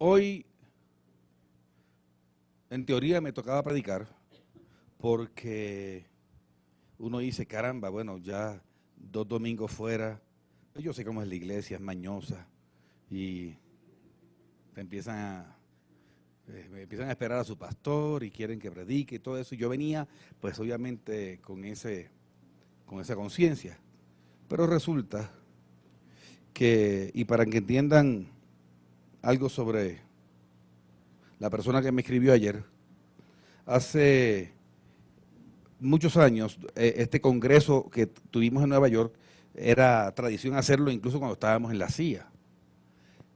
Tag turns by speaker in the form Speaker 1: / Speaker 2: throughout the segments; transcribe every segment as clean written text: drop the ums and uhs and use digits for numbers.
Speaker 1: Hoy, en teoría, me tocaba predicar porque uno dice, caramba, bueno, ya 2 domingos fuera, yo sé cómo es la iglesia, es mañosa y te me empiezan a esperar a su pastor y quieren que predique y todo eso. Y yo venía, pues obviamente, con esa conciencia. Pero resulta que, y para que entiendan algo sobre la persona que me escribió ayer, hace muchos años, este congreso que tuvimos en Nueva York, era tradición hacerlo incluso cuando estábamos en la CIA.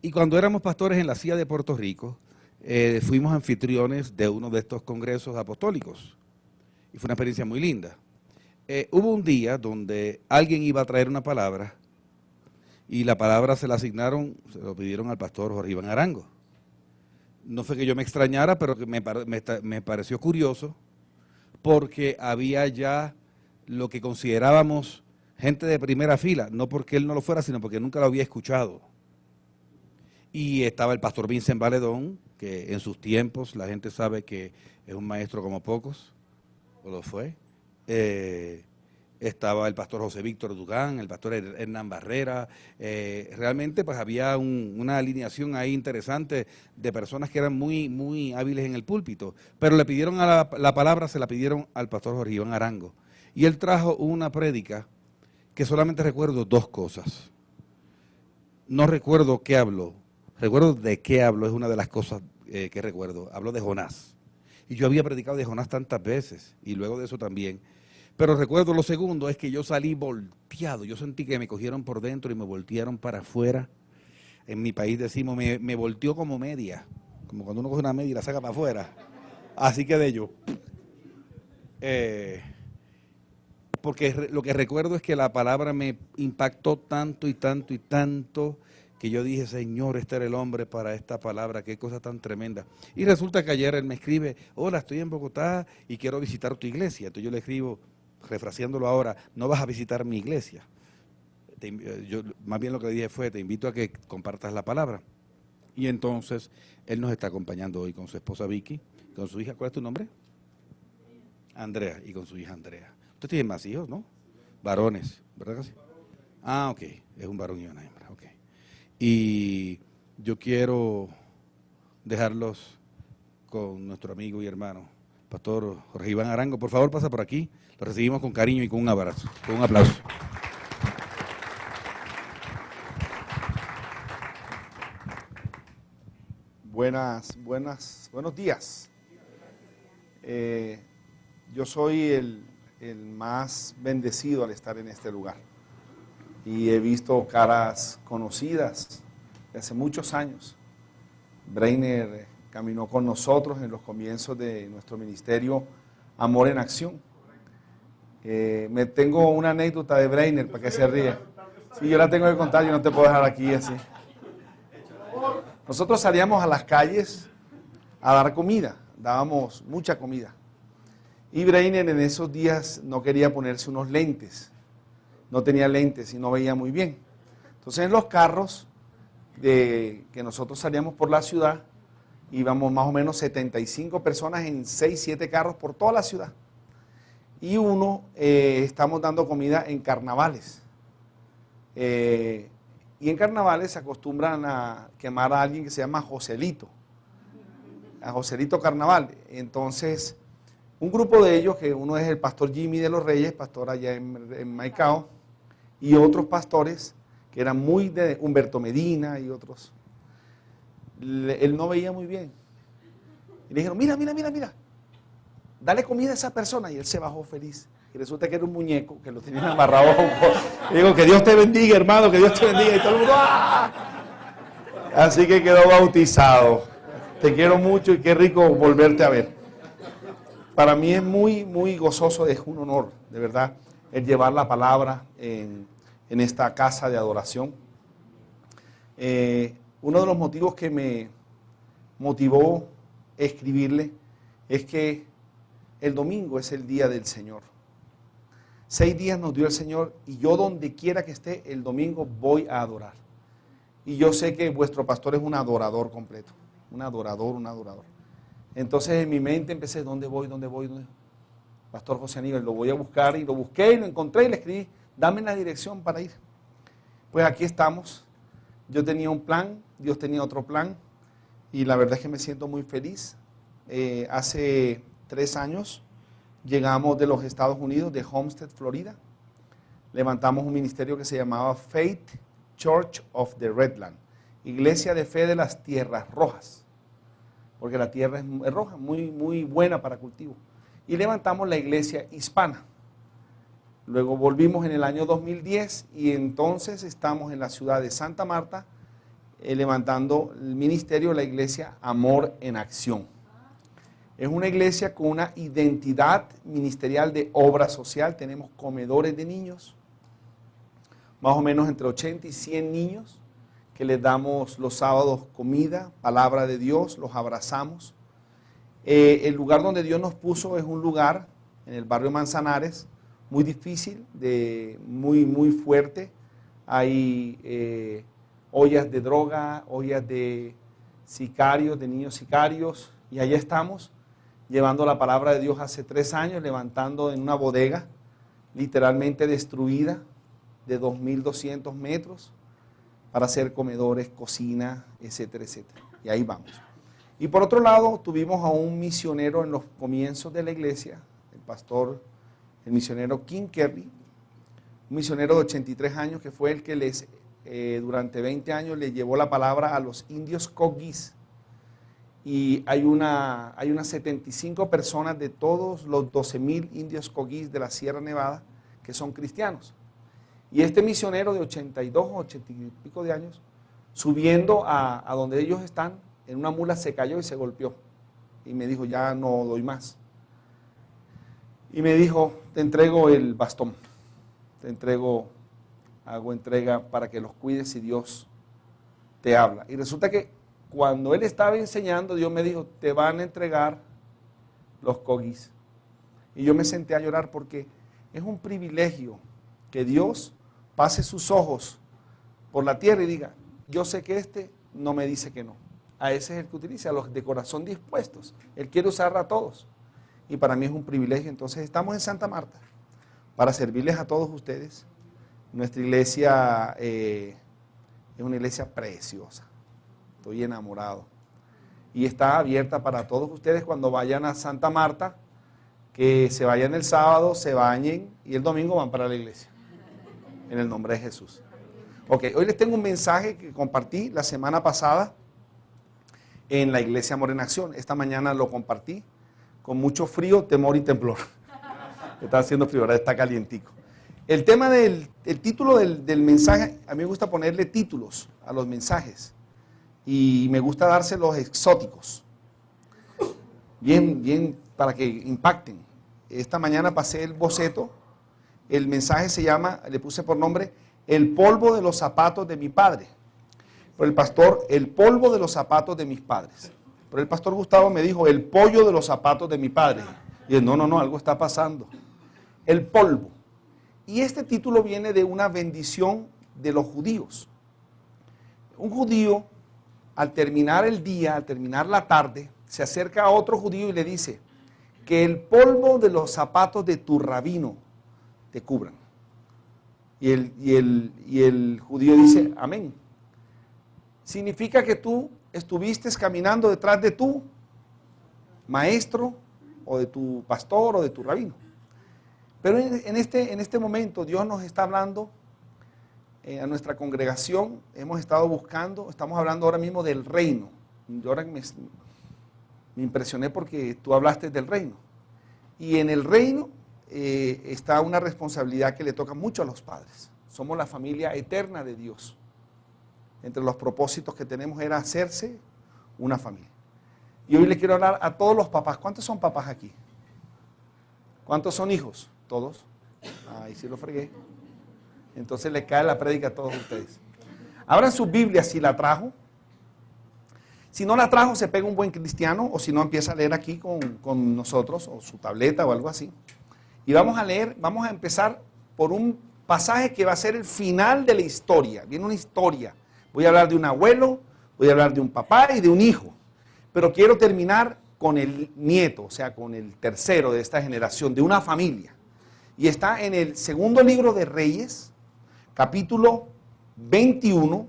Speaker 1: Y cuando éramos pastores en la CIA de Puerto Rico, fuimos anfitriones de uno de estos congresos apostólicos. Y fue una experiencia muy linda. Hubo un día donde alguien iba a traer una palabra y la palabra se lo pidieron al pastor Jorge Iván Arango. No fue que yo me extrañara, pero que me pareció curioso porque había ya lo que considerábamos gente de primera fila, no porque él no lo fuera, sino porque nunca lo había escuchado. Y estaba el pastor Vincent Valedón, que en sus tiempos la gente sabe que es un maestro como pocos, o lo fue. Estaba el pastor José Víctor Dugán, el pastor Hernán Barrera. Realmente pues había una alineación ahí interesante de personas que eran muy, muy hábiles en el púlpito, pero le pidieron la palabra, se la pidieron al pastor Jorge Iván Arango. Y él trajo una prédica que solamente recuerdo 2 cosas. No recuerdo qué habló, recuerdo de qué habló, es una de las cosas que recuerdo. Habló de Jonás. Y yo había predicado de Jonás tantas veces, y luego de eso también. Pero recuerdo lo segundo, es que yo salí volteado. Yo sentí que me cogieron por dentro y me voltearon para afuera. En mi país decimos, me volteó como media, como cuando uno coge una media y la saca para afuera. Así quedé yo. Porque lo que recuerdo es que la palabra me impactó tanto y tanto y tanto, que yo dije, Señor, este era el hombre para esta palabra, qué cosa tan tremenda. Y resulta que ayer él me escribe, hola, estoy en Bogotá y quiero visitar tu iglesia. Entonces yo le escribo, refraseándolo ahora, no vas a visitar mi iglesia. Yo más bien lo que le dije fue, te invito a que compartas la palabra. Y entonces él nos está acompañando hoy con su esposa Vicky, con su hija, ¿cuál es tu nombre? Andrea, y con su hija Andrea. Usted tiene más hijos, ¿no? Varones, ¿verdad que sí? Ah, ok, es un varón y una hembra, ok. Y yo quiero dejarlos con nuestro amigo y hermano, pastor Jorge Iván Arango. Por favor, pasa por aquí. Lo recibimos con cariño y con un abrazo, con un aplauso.
Speaker 2: Buenos días. Yo soy el más bendecido al estar en este lugar. Y he visto caras conocidas de hace muchos años. Breiner caminó con nosotros en los comienzos de nuestro ministerio Amor en Acción. Me tengo una anécdota de Breiner para que se ría. Sí, yo la tengo que contar, yo no te puedo dejar aquí así. Nosotros salíamos a las calles a dar comida, dábamos mucha comida. Y Breiner en esos días no quería ponerse unos lentes, no tenía lentes y no veía muy bien. Entonces en los carros que nosotros salíamos por la ciudad, íbamos más o menos 75 personas en 6, 7 carros por toda la ciudad. Y estamos dando comida en carnavales. Y en carnavales se acostumbran a quemar a alguien que se llama Joselito, a Joselito Carnaval. Entonces, un grupo de ellos, que uno es el pastor Jimmy de los Reyes, pastor allá en Maicao, y otros pastores que eran muy de Humberto Medina y otros, él no veía muy bien. Y le dijeron, mira, dale comida a esa persona. Y él se bajó feliz. Y resulta que era un muñeco que lo tenían amarrado. Le digo, que Dios te bendiga, hermano, que Dios te bendiga. Y todo el mundo, ¡ah! Así que quedó bautizado. Te quiero mucho y qué rico volverte a ver. Para mí es muy, muy gozoso, es un honor, de verdad, el llevar la palabra en esta casa de adoración. Uno de los motivos que me motivó a escribirle es que el domingo es el día del Señor. 6 días nos dio el Señor y yo donde quiera que esté el domingo voy a adorar. Y yo sé que vuestro pastor es un adorador completo. un adorador, un adorador. Entonces en mi mente empecé, ¿dónde voy? Pastor José Aníbal, lo voy a buscar, y lo busqué y lo encontré y le escribí, dame la dirección para ir. Pues aquí estamos. Yo tenía un plan, Dios tenía otro plan, y la verdad es que me siento muy feliz. Hace 3 años llegamos de los Estados Unidos, de Homestead, Florida. Levantamos un ministerio que se llamaba Faith Church of the Redland, Iglesia de Fe de las Tierras Rojas, porque la tierra es roja, muy, muy buena para cultivo. Y levantamos la iglesia hispana. Luego volvimos en el año 2010 y entonces estamos en la ciudad de Santa Marta levantando el ministerio de la iglesia Amor en Acción. Es una iglesia con una identidad ministerial de obra social. Tenemos comedores de niños, más o menos entre 80 y 100 niños, que les damos los sábados comida, palabra de Dios, los abrazamos. El lugar donde Dios nos puso es un lugar en el barrio Manzanares, muy difícil, muy, muy fuerte. Hay ollas de droga, ollas de sicarios, de niños sicarios, y allá estamos, llevando la palabra de Dios hace 3 años, levantando en una bodega, literalmente destruida, de 2.200 metros, para hacer comedores, cocina, etcétera, etcétera. Y ahí vamos. Y por otro lado, tuvimos a un misionero en los comienzos de la iglesia, el misionero King Kerry, un misionero de 83 años que fue el que durante 20 años le llevó la palabra a los indios Coquis. Y hay unas 75 personas de todos los 12,000 indios Coquis de la Sierra Nevada que son cristianos. Y este misionero de 82 o 80 y pico de años, subiendo a donde ellos están, en una mula se cayó y se golpeó. Y me dijo, ya no doy más. Y me dijo, te entrego el bastón, hago entrega para que los cuides y Dios te habla. Y resulta que cuando él estaba enseñando, Dios me dijo, te van a entregar los Coquis. Y yo me senté a llorar porque es un privilegio que Dios pase sus ojos por la tierra y diga, yo sé que este no me dice que no. A ese es el que utiliza, a los de corazón dispuestos. Él quiere usar a todos. Y para mí es un privilegio. Entonces estamos en Santa Marta para servirles a todos ustedes. Nuestra iglesia es una iglesia preciosa. Estoy enamorado. Y está abierta para todos ustedes cuando vayan a Santa Marta, que se vayan el sábado, se bañen y el domingo van para la iglesia. En el nombre de Jesús. Ok, hoy les tengo un mensaje que compartí la semana pasada en la iglesia Amor en Acción. Esta mañana lo compartí con mucho frío, temor y temblor. Está haciendo frío, ahora está calientico. El tema el título del mensaje, a mí me gusta ponerle títulos a los mensajes y me gusta dárselos exóticos, bien para que impacten. Esta mañana pasé el boceto, el mensaje se llama, le puse por nombre, El polvo de los zapatos de mi padre. Por el pastor, el polvo de los zapatos de mis padres. Pero el pastor Gustavo me dijo, el pollo de los zapatos de mi padre. Y yo, no, algo está pasando. El polvo. Y este título viene de una bendición de los judíos. Un judío, al terminar el día, al terminar la tarde, se acerca a otro judío y le dice, que el polvo de los zapatos de tu rabino te cubran. Y el judío dice, amén. Significa que tú estuviste caminando detrás de tu maestro o de tu pastor o de tu rabino. Pero en este momento Dios nos está hablando a nuestra congregación, hemos estado buscando, estamos hablando ahora mismo del reino. Yo ahora me impresioné porque tú hablaste del reino. Y en el reino está una responsabilidad que le toca mucho a los padres. Somos la familia eterna de Dios. Entre los propósitos que tenemos era hacerse una familia. Y hoy le quiero hablar a todos los papás. ¿Cuántos son papás aquí? ¿Cuántos son hijos? ¿Todos? Ahí sí lo fregué. Entonces le cae la prédica a todos ustedes. Abran sus Biblias si la trajo. Si no la trajo, se pega un buen cristiano, o si no, empieza a leer aquí con nosotros, o su tableta o algo así. Y vamos a leer, vamos a empezar por un pasaje que va a ser el final de la historia. Viene una historia. Voy a hablar de un abuelo, voy a hablar de un papá y de un hijo. pero quiero terminar con el nieto, o sea, con el tercero de esta generación, de una familia. Y está en el segundo libro de Reyes, capítulo 21,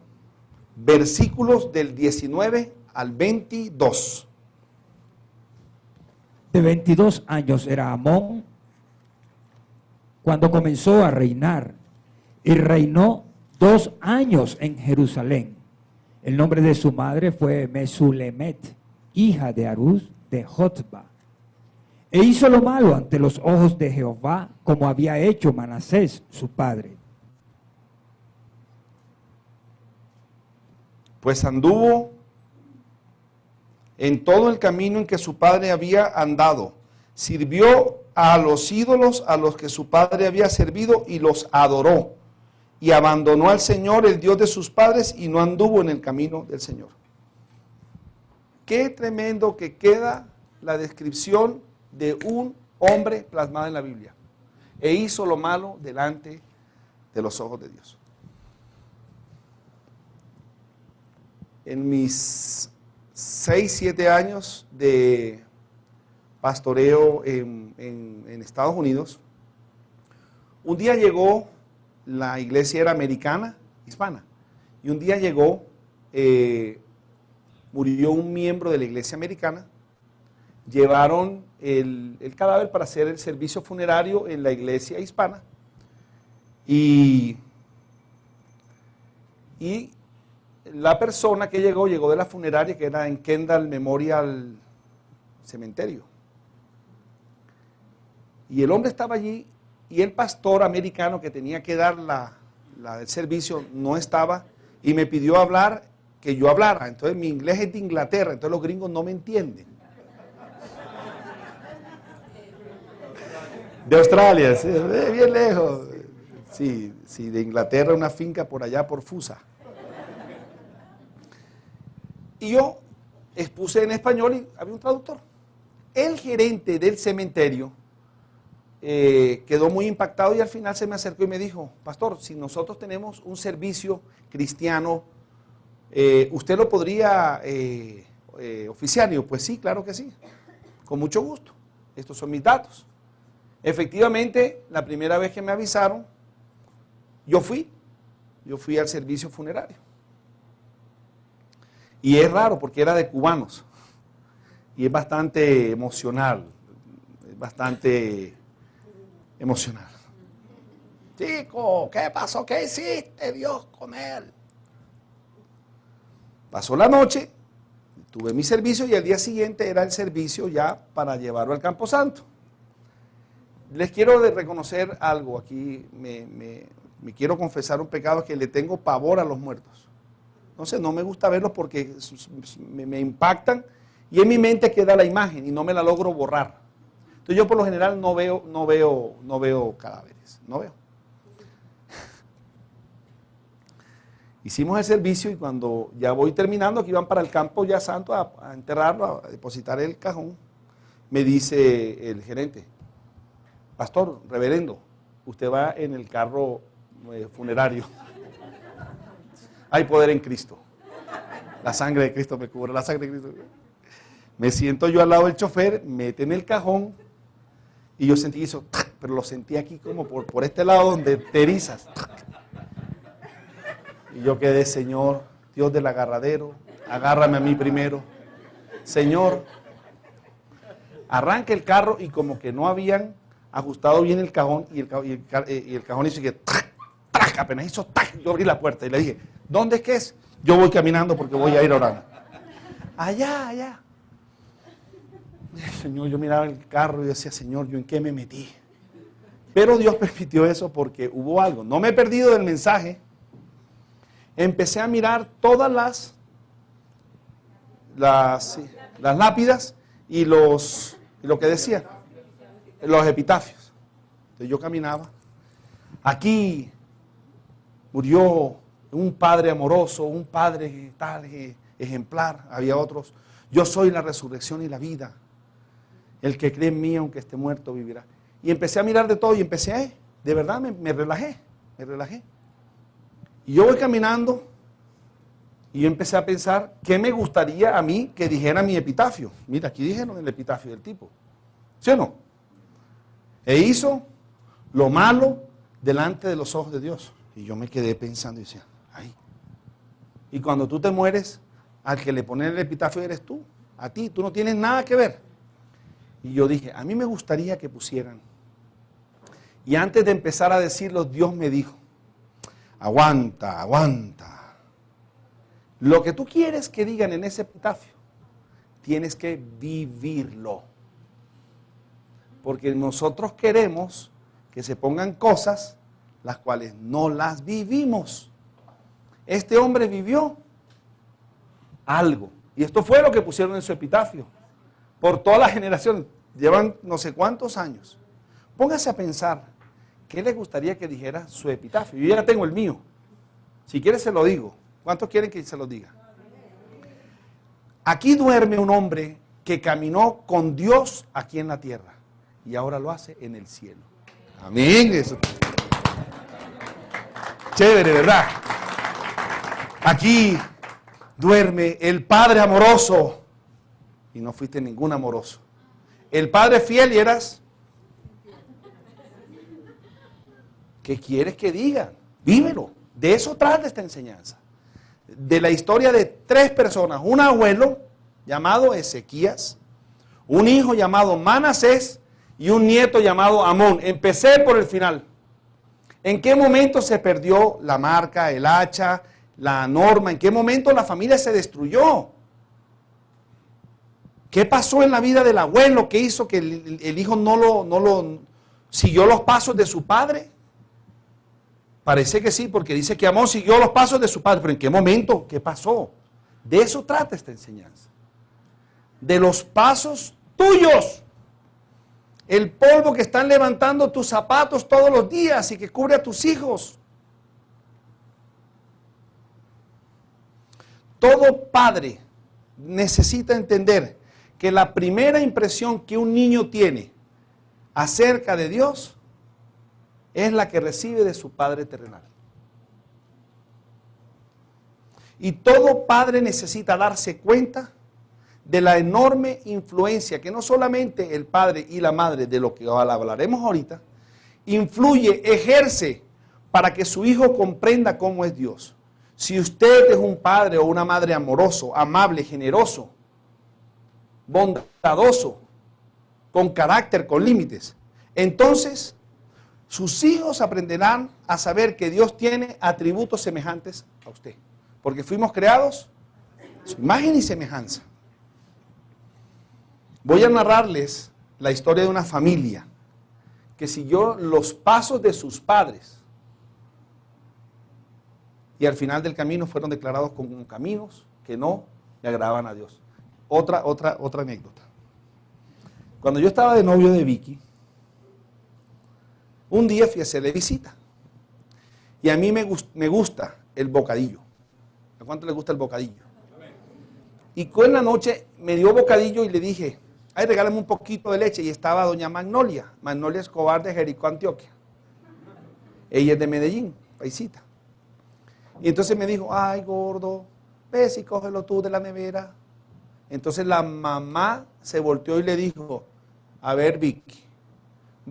Speaker 2: versículos del 19 al 22.
Speaker 3: De 22 años era Amón cuando comenzó a reinar, y reinó 2 años en Jerusalén. El nombre de su madre fue Mesulemet, hija de Haruz de Jotba. E hizo lo malo ante los ojos de Jehová, como había hecho Manasés, su padre.
Speaker 2: Pues anduvo en todo el camino en que su padre había andado. Sirvió a los ídolos a los que su padre había servido y los adoró. Y abandonó al Señor, el Dios de sus padres, y no anduvo en el camino del Señor. Qué tremendo que queda la descripción de un hombre plasmada en la Biblia. E hizo lo malo delante de los ojos de Dios. En mis 6, 7 años de pastoreo en Estados Unidos, un día llegó, la iglesia era americana, hispana, y un día llegó, murió un miembro de la iglesia americana, llevaron el cadáver para hacer el servicio funerario en la iglesia hispana, y la persona que llegó de la funeraria que era en Kendall Memorial Cementerio. Y el hombre estaba allí y el pastor americano que tenía que dar el servicio no estaba y me pidió que yo hablara. Entonces mi inglés es de Inglaterra, entonces los gringos no me entienden. De Australia, sí, bien lejos. Sí, de Inglaterra, una finca por allá por Fusa. Y yo expuse en español y había un traductor. El gerente del cementerio quedó muy impactado y al final se me acercó y me dijo: pastor, si nosotros tenemos un servicio cristiano, ¿usted lo podría oficiar? Y yo, pues sí, claro que sí, con mucho gusto. Estos son mis datos. Efectivamente, la primera vez que me avisaron, yo fui al servicio funerario. Y es raro porque era de cubanos. Y es bastante emocional. Chico, ¿qué pasó? ¿Qué hiciste, Dios, con él? Pasó la noche, tuve mi servicio y al día siguiente era el servicio ya para llevarlo al Camposanto. Les quiero reconocer algo aquí, me quiero confesar un pecado, que le tengo pavor a los muertos. No sé, no me gusta verlos porque me impactan y en mi mente queda la imagen y no me la logro borrar. Entonces yo por lo general no veo cadáveres, no veo. Hicimos el servicio y cuando ya voy terminando, que iban para el campo ya santo a enterrarlo, a depositar el cajón, me dice el gerente: pastor, reverendo, usted va en el carro funerario. Hay poder en Cristo. La sangre de Cristo me cubre, la sangre de Cristo. Me siento yo al lado del chofer, mete en el cajón y yo sentí eso, pero lo sentí aquí como por este lado donde te erizas. Y yo quedé: Señor, Dios del agarradero, agárrame a mí primero. Señor, arranca el carro y como que no habían ajustado bien el cajón y el cajón hizo que ¡trac! Apenas hizo ¡tac! Yo abrí la puerta y le dije: ¿dónde es que es? Yo voy caminando porque voy a ir orando. Allá. Señor, yo miraba el carro y decía: Señor, ¿yo en qué me metí? Pero Dios permitió eso porque hubo algo. No me he perdido del mensaje. Empecé a mirar todas las lápidas y lo que decía, los epitafios. Entonces yo caminaba. Aquí murió un padre amoroso, un padre tal ejemplar. Había otros: yo soy la resurrección y la vida. El que cree en mí, aunque esté muerto, vivirá. Y empecé a mirar de todo y de verdad me relajé. Y yo voy caminando Y yo empecé a pensar, ¿qué me gustaría a mí que dijera mi epitafio? Mira, aquí dijeron el epitafio del tipo. ¿Sí o no? E hizo lo malo delante de los ojos de Dios. Y yo me quedé pensando y decía, ay. Y cuando tú te mueres, al que le ponen el epitafio eres tú. A ti, tú no tienes nada que ver. Y yo dije, a mí me gustaría que pusieran. Y antes de empezar a decirlo, Dios me dijo, aguanta, aguanta. Lo que tú quieres que digan en ese epitafio, tienes que vivirlo. Porque nosotros queremos que se pongan cosas las cuales no las vivimos. Este hombre vivió algo. Y esto fue lo que pusieron en su epitafio. Por toda la generación. Llevan no sé cuántos años. Póngase a pensar, ¿qué le gustaría que dijera su epitafio? Yo ya tengo el mío. Si quiere se lo digo. ¿Cuántos quieren que se lo diga? Aquí duerme un hombre que caminó con Dios aquí en la tierra y ahora lo hace en el cielo. Amén. Eso. Chévere, ¿verdad? Aquí duerme el Padre amoroso y no fuiste ningún amoroso. El Padre fiel y eras. ¿Qué quieres que diga? Vívelo. De eso trata esta enseñanza. De la historia de 3 personas, un abuelo llamado Ezequías, un hijo llamado Manasés y un nieto llamado Amón. Empecé por el final. ¿En qué momento se perdió la marca, el hacha, la norma? ¿En qué momento la familia se destruyó? ¿Qué pasó en la vida del abuelo? ¿Qué hizo que el hijo no lo siguió los pasos de su padre? Parece que sí, porque dice que Amón siguió los pasos de su padre. ¿Pero en qué momento? ¿Qué pasó? De eso trata esta enseñanza. De los pasos tuyos. El polvo que están levantando tus zapatos todos los días y que cubre a tus hijos. Todo padre necesita entender que la primera impresión que un niño tiene acerca de Dios es la que recibe de su Padre terrenal. Y todo padre necesita darse cuenta de la enorme influencia que no solamente el padre y la madre, de lo que hablaremos ahorita, influye, ejerce para que su hijo comprenda cómo es Dios. Si usted es un padre o una madre amoroso, amable, generoso, bondadoso, con carácter, con límites, entonces sus hijos aprenderán a saber que Dios tiene atributos semejantes a usted. Porque fuimos creados a su imagen y semejanza. Voy a narrarles la historia de una familia que siguió los pasos de sus padres. Y al final del camino fueron declarados como caminos que no le agradaban a Dios. Otra anécdota. Cuando yo estaba de novio de Vicky, un día fui a hacerle visita. Y a mí me gusta el bocadillo. ¿A cuánto le gusta el bocadillo? Y con la noche me dio bocadillo y le dije, ay, regálame un poquito de leche. Y estaba doña Magnolia Escobar de Jericó, Antioquia. Ella es de Medellín, paisita. Y entonces me dijo, ay, gordo, ves y cógelo tú de la nevera. Entonces la mamá se volteó y le dijo, a ver, Vicky,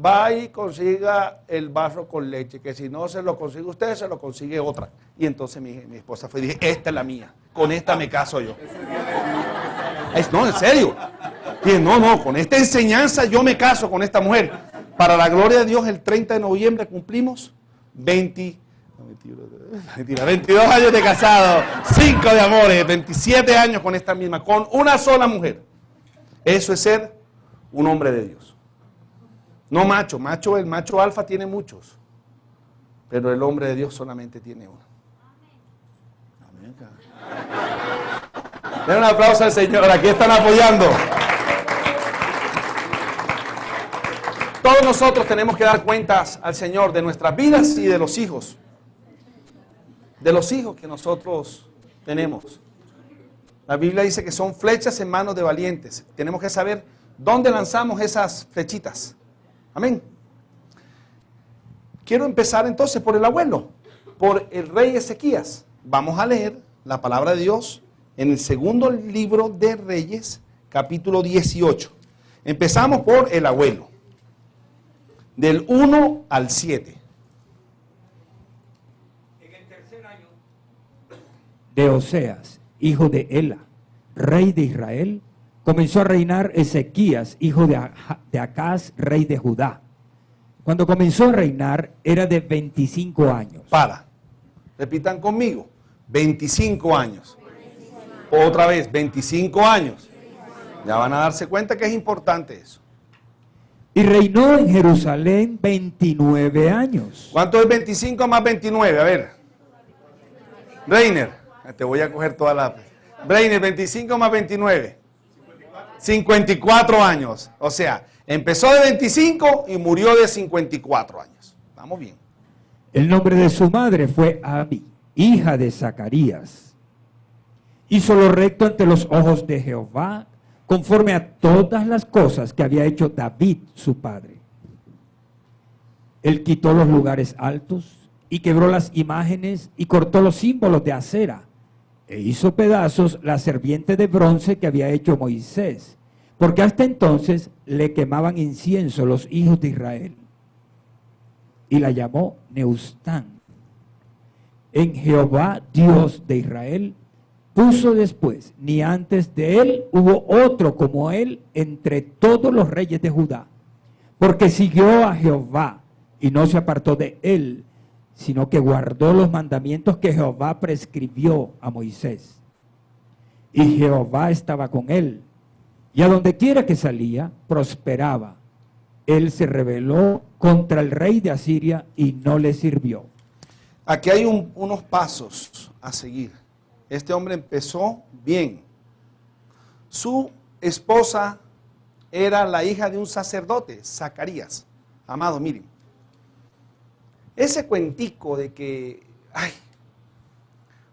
Speaker 2: va y consiga el vaso con leche, que si no se lo consigue usted, se lo consigue otra. Y entonces mi esposa fue y dije, esta es la mía, con esta me caso yo. No, en serio. Dije, no, con esta enseñanza yo me caso con esta mujer. Para la gloria de Dios, el 30 de noviembre cumplimos 22 años de casado, 5 de amores, 27 años con esta misma, con una sola mujer. Eso es ser un hombre de Dios. No el macho alfa tiene muchos, pero el hombre de Dios solamente tiene uno. Amén. Den un aplauso al Señor, aquí están apoyando. Todos nosotros tenemos que dar cuentas al Señor de nuestras vidas y de los hijos. De los hijos que nosotros tenemos. La Biblia dice que son flechas en manos de valientes. Tenemos que saber dónde lanzamos esas flechitas. Amén. Quiero empezar entonces por el abuelo, por el rey Ezequías. Vamos a leer la palabra de Dios en el segundo libro de Reyes, capítulo 18. Empezamos por el abuelo, del 1 al 7.
Speaker 3: En el tercer año de Oseas, hijo de Ela, rey de Israel, comenzó a reinar Ezequías, hijo de Acaz, rey de Judá. Cuando comenzó a reinar era de 25 años.
Speaker 2: Repitan conmigo, 25 años. Otra vez, 25 años. Ya van a darse cuenta que es importante eso.
Speaker 3: Y reinó en Jerusalén 29 años.
Speaker 2: ¿Cuánto es 25 más 29? A ver. Reiner, te voy a coger toda la... Reiner, 25 más 29. 54 años. O sea, empezó de 25 y murió de 54 años. Vamos bien.
Speaker 3: El nombre de su madre fue Abi, hija de Zacarías. Hizo lo recto ante los ojos de Jehová, conforme a todas las cosas que había hecho David, su padre. Él quitó los lugares altos y quebró las imágenes y cortó los símbolos de acera, e hizo pedazos la serpiente de bronce que había hecho Moisés, porque hasta entonces le quemaban incienso los hijos de Israel. Y la llamó Neustán. En Jehová, Dios de Israel, puso después, ni antes de él hubo otro como él entre todos los reyes de Judá, porque siguió a Jehová y no se apartó de él, sino que guardó los mandamientos que Jehová prescribió a Moisés. Y Jehová estaba con él, y a donde quiera que salía, prosperaba. Él se rebeló contra el rey de Asiria y no le sirvió.
Speaker 2: Aquí hay unos pasos a seguir. Este hombre empezó bien. Su esposa era la hija de un sacerdote, Zacarías. Amado, miren. Ese cuentico de que,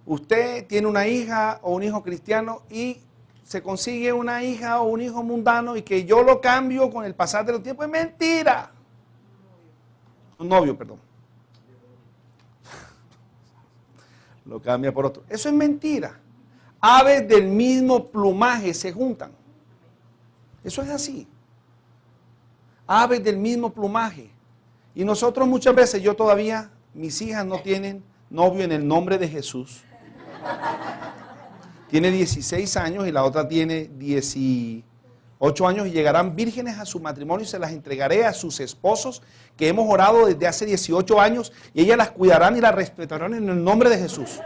Speaker 2: usted tiene una hija o un hijo cristiano y se consigue una hija o un hijo mundano y que yo lo cambio con el pasar de los tiempos, es mentira. Un novio, perdón. Lo cambia por otro. Eso es mentira. Aves del mismo plumaje se juntan. Eso es así. Aves del mismo plumaje. Y nosotros muchas veces, yo todavía, mis hijas no tienen novio en el nombre de Jesús. Tiene 16 años y la otra tiene 18 años y llegarán vírgenes a su matrimonio y se las entregaré a sus esposos que hemos orado desde hace 18 años y ellas las cuidarán y las respetarán en el nombre de Jesús.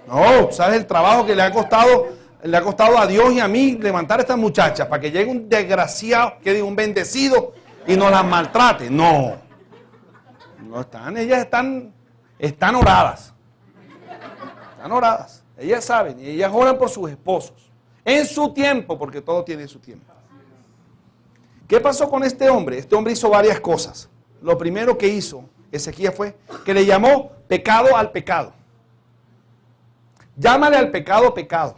Speaker 2: No, ¿sabes el trabajo que le ha costado a Dios y a mí levantar a estas muchachas para que llegue un desgraciado, que diga un bendecido y nos las maltrate? No están, ellas están oradas. Están oradas. Ellas saben y ellas oran por sus esposos. En su tiempo, porque todo tiene su tiempo. ¿Qué pasó con este hombre? Este hombre hizo varias cosas. Lo primero que hizo Ezequías fue que le llamó pecado al pecado. Llámale al pecado pecado.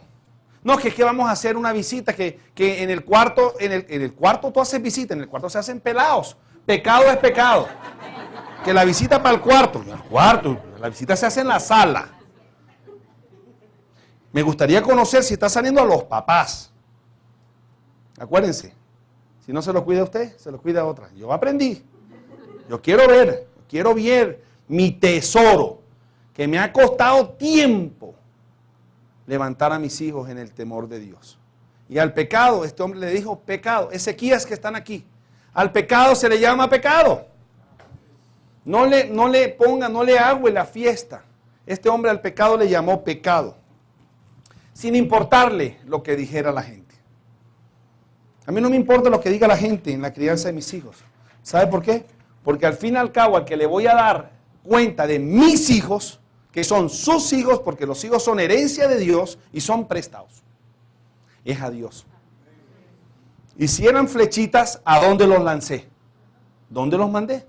Speaker 2: No, que es que vamos a hacer una visita que en el cuarto, en el cuarto tú haces visita, en el cuarto se hacen pelados. Pecado es pecado. Que la visita para el cuarto, la visita se hace en la sala. Me gustaría conocer si está saliendo a los papás. Acuérdense, si no se lo cuida usted, se lo cuida otra. Yo aprendí. Yo quiero ver mi tesoro, que me ha costado tiempo levantar a mis hijos en el temor de Dios. Y al pecado, este hombre le dijo pecado. Ezequías que están aquí. Al pecado se le llama pecado. No le agüe la fiesta. Este hombre al pecado le llamó pecado. Sin importarle lo que dijera la gente. A mí no me importa lo que diga la gente en la crianza de mis hijos. ¿Sabe por qué? Porque al fin y al cabo al que le voy a dar cuenta de mis hijos, que son sus hijos, porque los hijos son herencia de Dios y son prestados, es a Dios. Y si eran flechitas, ¿a dónde los lancé? ¿Dónde los mandé?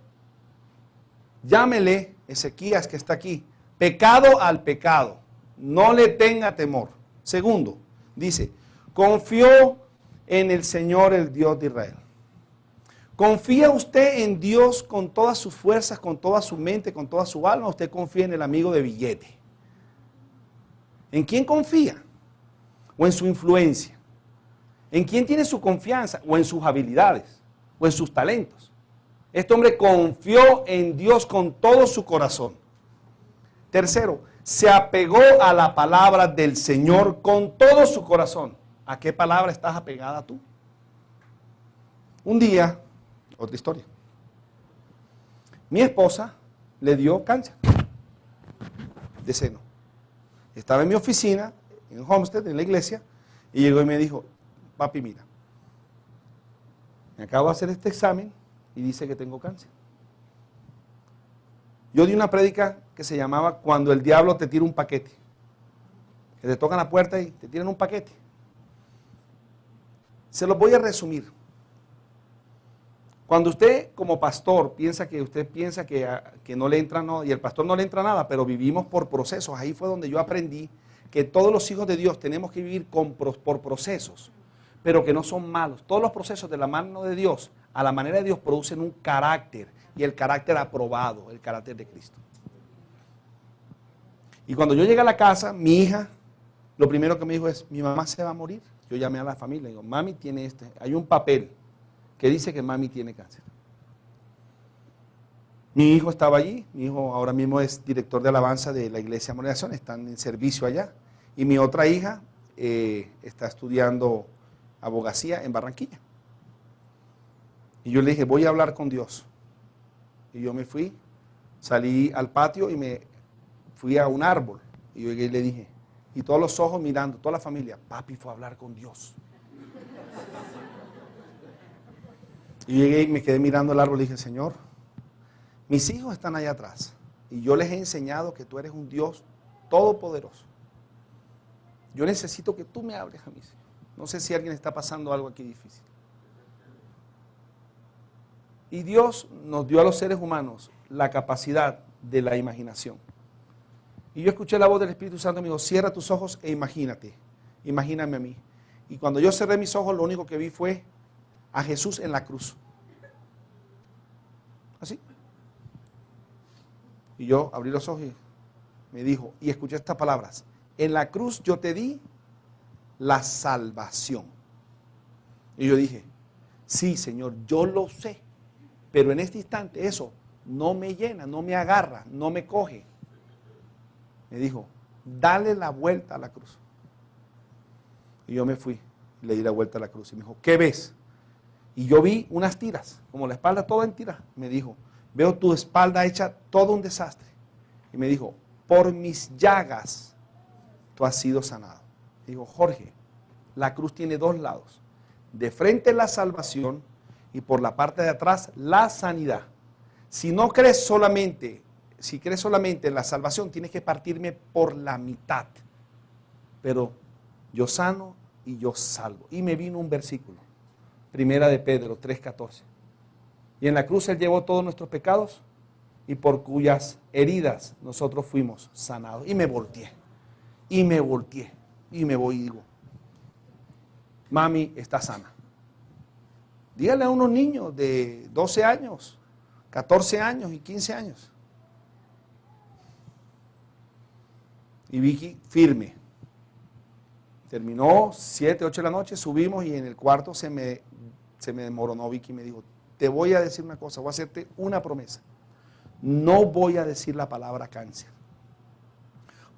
Speaker 2: Llámele, Ezequías que está aquí, pecado al pecado. No le tenga temor. Segundo, dice, confió en el Señor, el Dios de Israel. ¿Confía usted en Dios con todas sus fuerzas, con toda su mente, con toda su alma? ¿O usted confía en el amigo de billete? ¿En quién confía? ¿O en su influencia? ¿En quién tiene su confianza? ¿O en sus habilidades? ¿O en sus talentos? Este hombre confió en Dios con todo su corazón. Tercero, se apegó a la palabra del Señor con todo su corazón. ¿A qué palabra estás apegada tú? Un día, otra historia. Mi esposa le dio cáncer de seno. Estaba en mi oficina, en Homestead, en la iglesia, y llegó y me dijo, papi, mira, me acabo de hacer este examen y dice que tengo cáncer. Yo di una prédica que se llamaba Cuando el diablo te tira un paquete. Que te tocan la puerta y te tiran un paquete. Se los voy a resumir. Cuando usted como pastor piensa que no le entra nada, y el pastor no le entra nada, pero vivimos por procesos, ahí fue donde yo aprendí que todos los hijos de Dios tenemos que vivir por procesos, pero que no son malos. Todos los procesos de la mano de Dios, a la manera de Dios, producen un carácter, y el carácter aprobado, el carácter de Cristo. Y cuando yo llegué a la casa, mi hija, lo primero que me dijo es, mi mamá se va a morir. Yo llamé a la familia y digo, mami tiene hay un papel que dice que mami tiene cáncer. Mi hijo estaba allí, mi hijo ahora mismo es director de alabanza de la iglesia Moderación, están en servicio allá. Y mi otra hija está estudiando abogacía en Barranquilla. Y yo le dije, voy a hablar con Dios. Y yo me fui, salí al patio y me fui a un árbol. Y yo llegué y le dije, y todos los ojos mirando, toda la familia, papi fue a hablar con Dios. Y llegué y me quedé mirando el árbol y dije, Señor, mis hijos están allá atrás y yo les he enseñado que tú eres un Dios todopoderoso. Yo necesito que tú me hables a mí. No sé si alguien está pasando algo aquí difícil. Y Dios nos dio a los seres humanos la capacidad de la imaginación. Y yo escuché la voz del Espíritu Santo y me dijo, cierra tus ojos e imagínate, imagíname a mí. Y cuando yo cerré mis ojos, lo único que vi fue a Jesús en la cruz. Así. Y yo abrí los ojos y me dijo, y escuché estas palabras, en la cruz yo te di la salvación. Y yo dije, sí, Señor, yo lo sé, pero en este instante eso no me llena, no me agarra, no me coge. Me dijo, dale la vuelta a la cruz. Y yo me fui, le di la vuelta a la cruz y me dijo, ¿qué ves? Y yo vi unas tiras, como la espalda toda en tiras. Me dijo, veo tu espalda hecha todo un desastre. Y me dijo, por mis llagas tú has sido sanado. Digo, Jorge, la cruz tiene dos lados. De frente la salvación y por la parte de atrás la sanidad. Si crees solamente en la salvación, tienes que partirme por la mitad. Pero yo sano y yo salvo. Y me vino un versículo. Primera de Pedro 3:14. Y en la cruz Él llevó todos nuestros pecados y por cuyas heridas nosotros fuimos sanados. Y me volteé. Y me voy y digo, mami está sana. Dígale a unos niños de 12 años, 14 años y 15 años. Y Vicky firme. Terminó 7, 8 de la noche, subimos y en el cuarto se me desmoronó Vicky y me dijo, te voy a decir una cosa, voy a hacerte una promesa. No voy a decir la palabra cáncer.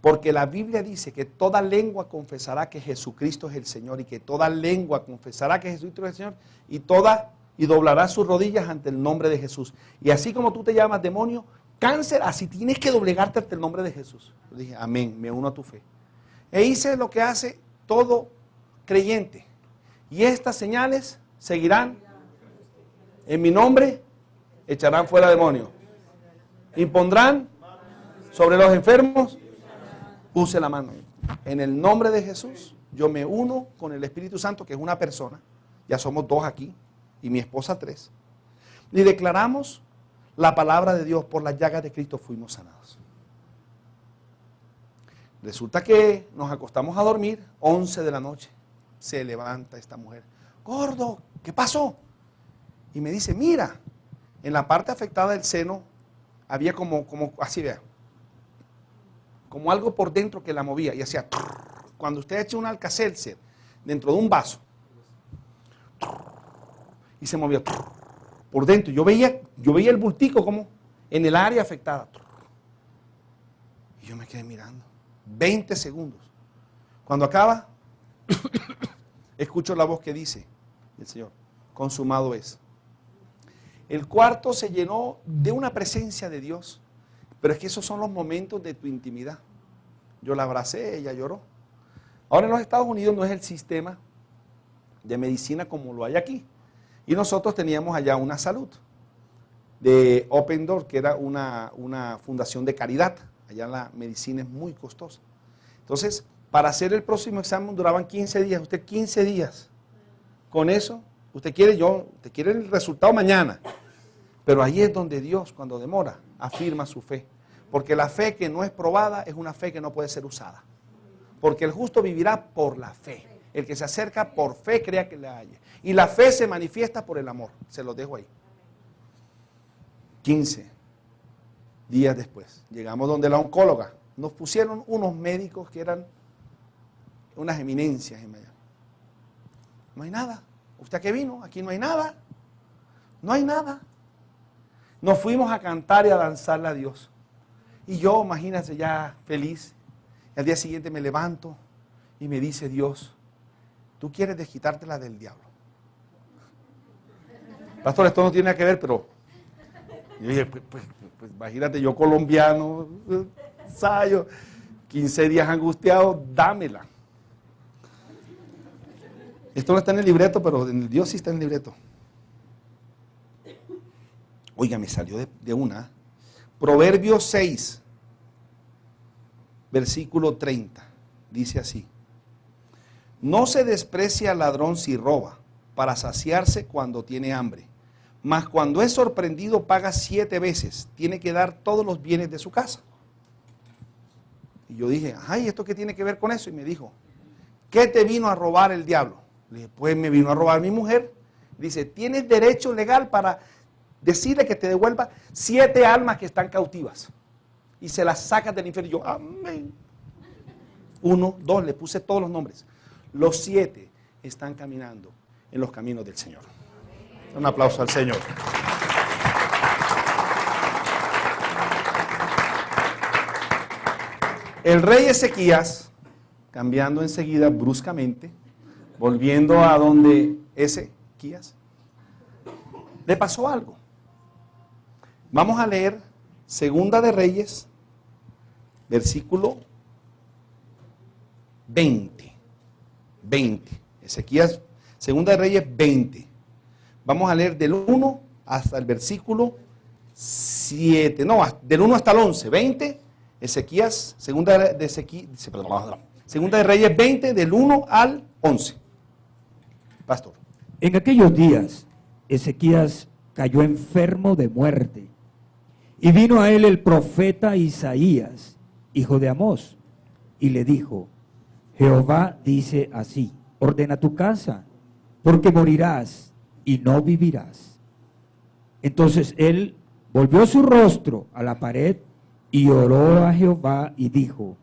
Speaker 2: Porque la Biblia dice que toda lengua confesará que Jesucristo es el Señor y que toda lengua confesará que Jesucristo es el Señor y doblará sus rodillas ante el nombre de Jesús. Y así como tú te llamas demonio, cáncer, así tienes que doblegarte ante el nombre de Jesús. Yo dije, amén, me uno a tu fe. E hice lo que hace todo creyente. Y estas señales seguirán en mi nombre, echarán fuera demonios. Impondrán sobre los enfermos, puse la mano. En el nombre de Jesús, yo me uno con el Espíritu Santo, que es una persona. Ya somos 2 aquí, y mi esposa 3. Y declaramos la palabra de Dios, por las llagas de Cristo fuimos sanados. Resulta que nos acostamos a dormir, 11 de la noche. Se levanta esta mujer. Gordo, ¿qué pasó? Y me dice, mira, en la parte afectada del seno había como así, vea, como algo por dentro que la movía y hacía, cuando usted echa un Alka-Seltzer dentro de un vaso y se movía por dentro, yo veía el bultico como en el área afectada. Y yo me quedé mirando, 20 segundos. Cuando acaba, escucho la voz que dice el Señor, consumado es. El cuarto se llenó de una presencia de Dios, pero es que esos son los momentos de tu intimidad. Yo la abracé, ella lloró. Ahora en los Estados Unidos no es el sistema de medicina como lo hay aquí. Y nosotros teníamos allá una salud de Open Door, que era una fundación de caridad. Allá la medicina es muy costosa. Entonces, para hacer el próximo examen duraban 15 días. Usted 15 días. Con eso, usted quiere el resultado mañana. Pero ahí es donde Dios, cuando demora, afirma su fe. Porque la fe que no es probada es una fe que no puede ser usada. Porque el justo vivirá por la fe. El que se acerca por fe crea que la haya. Y la fe se manifiesta por el amor. Se lo dejo ahí. 15 días después, llegamos donde la oncóloga. Nos pusieron unos médicos que eran unas eminencias en Miami. No hay nada. ¿Usted a qué vino? Aquí no hay nada. No hay nada. Nos fuimos a cantar y a danzarle a Dios. Y yo, imagínense, ya feliz. Al día siguiente me levanto y me dice Dios, tú quieres desquitártela del diablo. Pastor, esto no tiene nada que ver, pero yo dije, pues imagínate, yo colombiano, ensayo, 15 días angustiado, dámela. Esto no está en el libreto, pero en el Dios sí está en el libreto. Oiga, me salió de una. Proverbios 6, versículo 30, dice así. No se desprecia al ladrón si roba, para saciarse cuando tiene hambre. Mas cuando es sorprendido paga 7 veces, tiene que dar todos los bienes de su casa. Y yo dije, ay, ¿esto qué tiene que ver con eso? Y me dijo, ¿qué te vino a robar el diablo? Le dije, pues me vino a robar mi mujer. Dice, tienes derecho legal para decirle que te devuelva 7 almas que están cautivas. Y se las sacas del infierno. Y yo, amén. 1, 2, le puse todos los nombres. Los 7 están caminando en los caminos del Señor. Un aplauso al Señor. El rey Ezequías, cambiando enseguida bruscamente, volviendo a donde Ezequías, le pasó algo. Vamos a leer Segunda de Reyes, versículo 20. Ezequías, Segunda de Reyes 20. Vamos a leer del 1 hasta el versículo 7. No, del 1 hasta el 11. 20. Ezequías, Segunda de Reyes 20, del 1 al 11. Pastor.
Speaker 3: En aquellos días, Ezequías cayó enfermo de muerte. Y vino a él el profeta Isaías, hijo de Amós, y le dijo, Jehová dice así, ordena tu casa, porque morirás y no vivirás. Entonces él volvió su rostro a la pared y oró a Jehová y dijo,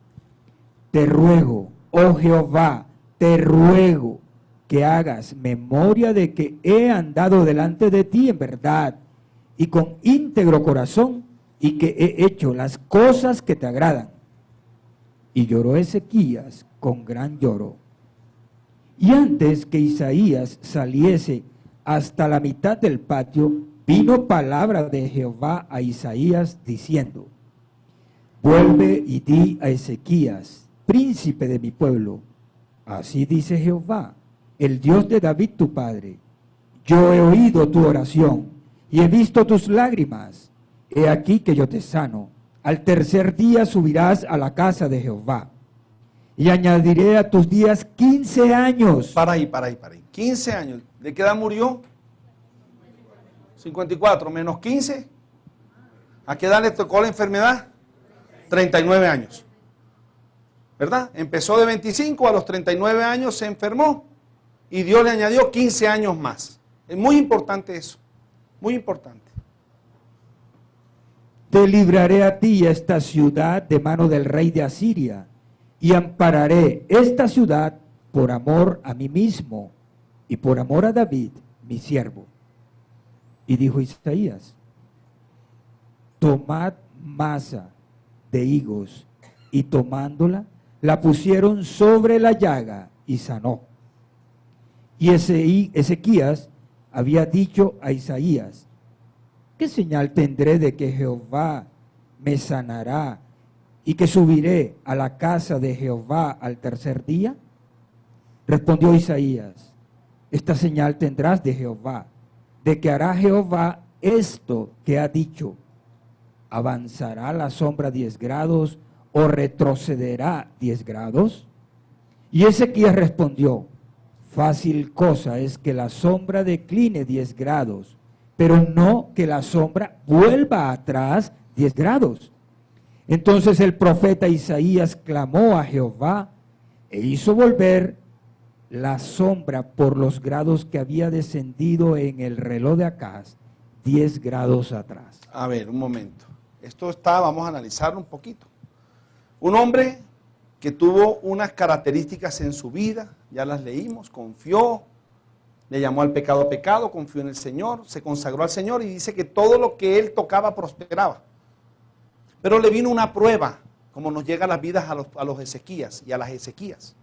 Speaker 3: te ruego, oh Jehová, te ruego que hagas memoria de que he andado delante de ti en verdad y con íntegro corazón y que he hecho las cosas que te agradan. Y lloró Ezequías con gran lloro. Y antes que Isaías saliese hasta la mitad del patio, vino palabra de Jehová a Isaías diciendo, vuelve y di a Ezequías, príncipe de mi pueblo, así dice Jehová, el Dios de David tu padre, yo he oído tu oración y he visto tus lágrimas, he aquí que yo te sano, al tercer día subirás a la casa de Jehová, y añadiré a tus días 15 años.
Speaker 2: Para ahí. 15 años. ¿De qué edad murió? 54 menos 15. ¿A qué edad le tocó la enfermedad? 39 años. ¿Verdad? Empezó de 25, a los 39 años se enfermó y Dios le añadió 15 años más. Es muy importante eso. Muy importante.
Speaker 3: Te libraré a ti y a esta ciudad de mano del rey de Asiria, y ampararé esta ciudad por amor a mí mismo y por amor a David, mi siervo. Y dijo Isaías, tomad masa de higos, y tomándola, la pusieron sobre la llaga y sanó. Y Ezequías había dicho a Isaías, ¿qué señal tendré de que Jehová me sanará y que subiré a la casa de Jehová al tercer día? Respondió Isaías, esta señal tendrás de Jehová, de que hará Jehová esto que ha dicho. ¿Avanzará la sombra 10 grados o retrocederá 10 grados? Y Ezequías respondió, fácil cosa es que la sombra decline 10 grados, pero no que la sombra vuelva atrás 10 grados. Entonces el profeta Isaías clamó a Jehová e hizo volver la sombra por los grados que había descendido en el reloj de Acaz 10 grados atrás.
Speaker 2: A ver, un momento. Vamos a analizarlo un poquito. Un hombre que tuvo unas características en su vida, ya las leímos, confió, le llamó al pecado pecado, confió en el Señor, se consagró al Señor y dice que todo lo que él tocaba prosperaba. Pero le vino una prueba, como nos llega a las vidas a los Ezequías y a las Ezequías.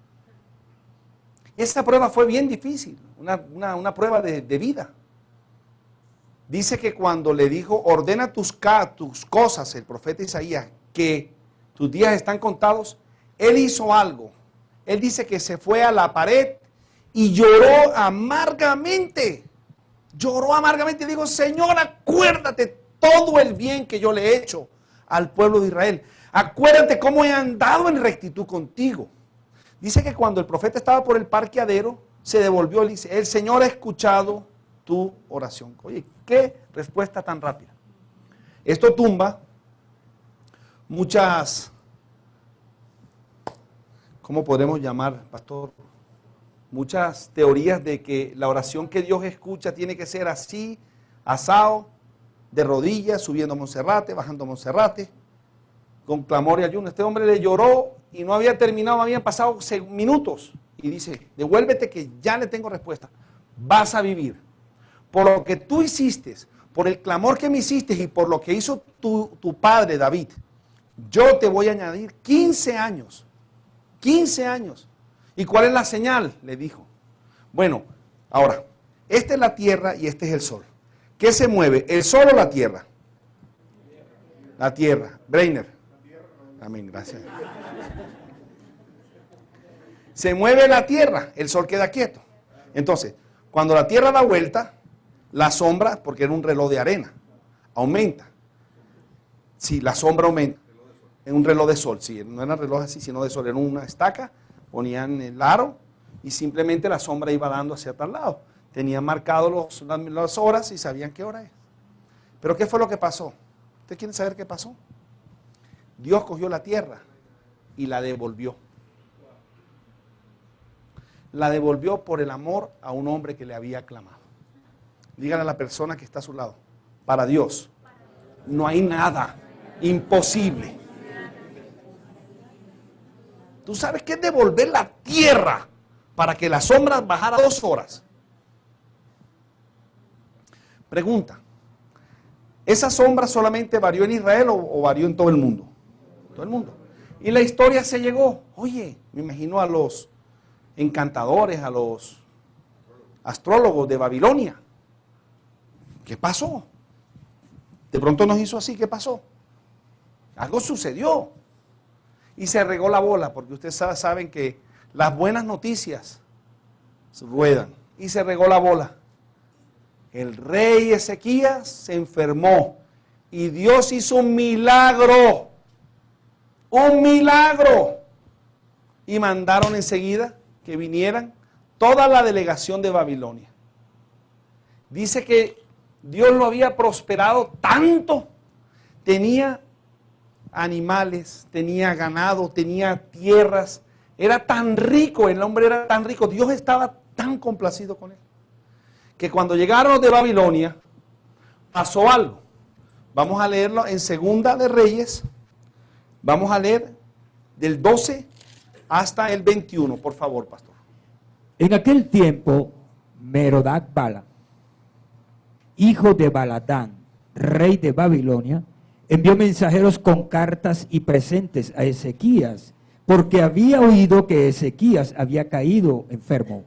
Speaker 2: Esa prueba fue bien difícil, una prueba de vida. Dice que cuando le dijo, ordena tus cosas, el profeta Isaías, que tus días están contados, él hizo algo. Él dice que se fue a la pared y lloró amargamente. Lloró amargamente y dijo, Señor, acuérdate todo el bien que yo le he hecho al pueblo de Israel. Acuérdate cómo he andado en rectitud contigo. Dice que cuando el profeta estaba por el parqueadero, se devolvió y dice, el Señor ha escuchado tu oración. Oye, qué respuesta tan rápida. Esto tumba muchas, ¿cómo podemos llamar, pastor? Muchas teorías de que la oración que Dios escucha tiene que ser así, asado, de rodillas, subiendo a Monserrate, bajando a Monserrate, con clamor y ayuno. Este hombre le lloró y no había terminado, habían pasado minutos. Y dice, devuélvete que ya le tengo respuesta. Vas a vivir. Por lo que tú hiciste, por el clamor que me hiciste y por lo que hizo tu padre David, yo te voy a añadir 15 años. 15 años. ¿Y cuál es la señal? Le dijo. Bueno, ahora, esta es la tierra y este es el sol. ¿Qué se mueve? ¿El sol o la tierra? La tierra. Breiner. Amén, gracias. Se mueve la tierra, el sol queda quieto. Entonces, cuando la tierra da vuelta, la sombra, porque era un reloj de arena, aumenta. Sí, la sombra aumenta. En un reloj de sol, sí, no era reloj así, sino de sol. Era una estaca, ponían el aro y simplemente la sombra iba dando hacia tal lado. Tenían marcado las horas y sabían qué hora es. Pero ¿qué fue lo que pasó? ¿Usted quiere saber qué pasó? Dios cogió la tierra y la devolvió. La devolvió por el amor a un hombre que le había clamado. Díganle a la persona que está a su lado, para Dios no hay nada imposible. ¿Tú sabes qué es devolver la tierra para que la sombra bajara 2 horas? Pregunta, ¿esa sombra solamente varió en Israel o varió en todo el mundo? Todo el mundo. Y la historia se llegó, oye, me imagino a los encantadores, a los astrólogos de Babilonia. ¿Qué pasó? De pronto nos hizo así, ¿qué pasó? Algo sucedió. Y se regó la bola, porque ustedes saben que las buenas noticias ruedan. Y se regó la bola. El rey Ezequías se enfermó y Dios hizo un milagro. Un milagro. Y mandaron enseguida que vinieran toda la delegación de Babilonia. Dice que Dios lo había prosperado tanto. Tenía animales, tenía ganado, tenía tierras. Era tan rico, el hombre era tan rico. Dios estaba tan complacido con él. Que cuando llegaron los de Babilonia, pasó algo. Vamos a leerlo en Segunda de Reyes. Vamos a leer del 12 hasta el 21, por favor, pastor.
Speaker 3: En aquel tiempo, Merodach-Bala, hijo de Baladán, rey de Babilonia, envió mensajeros con cartas y presentes a Ezequías, porque había oído que Ezequías había caído enfermo.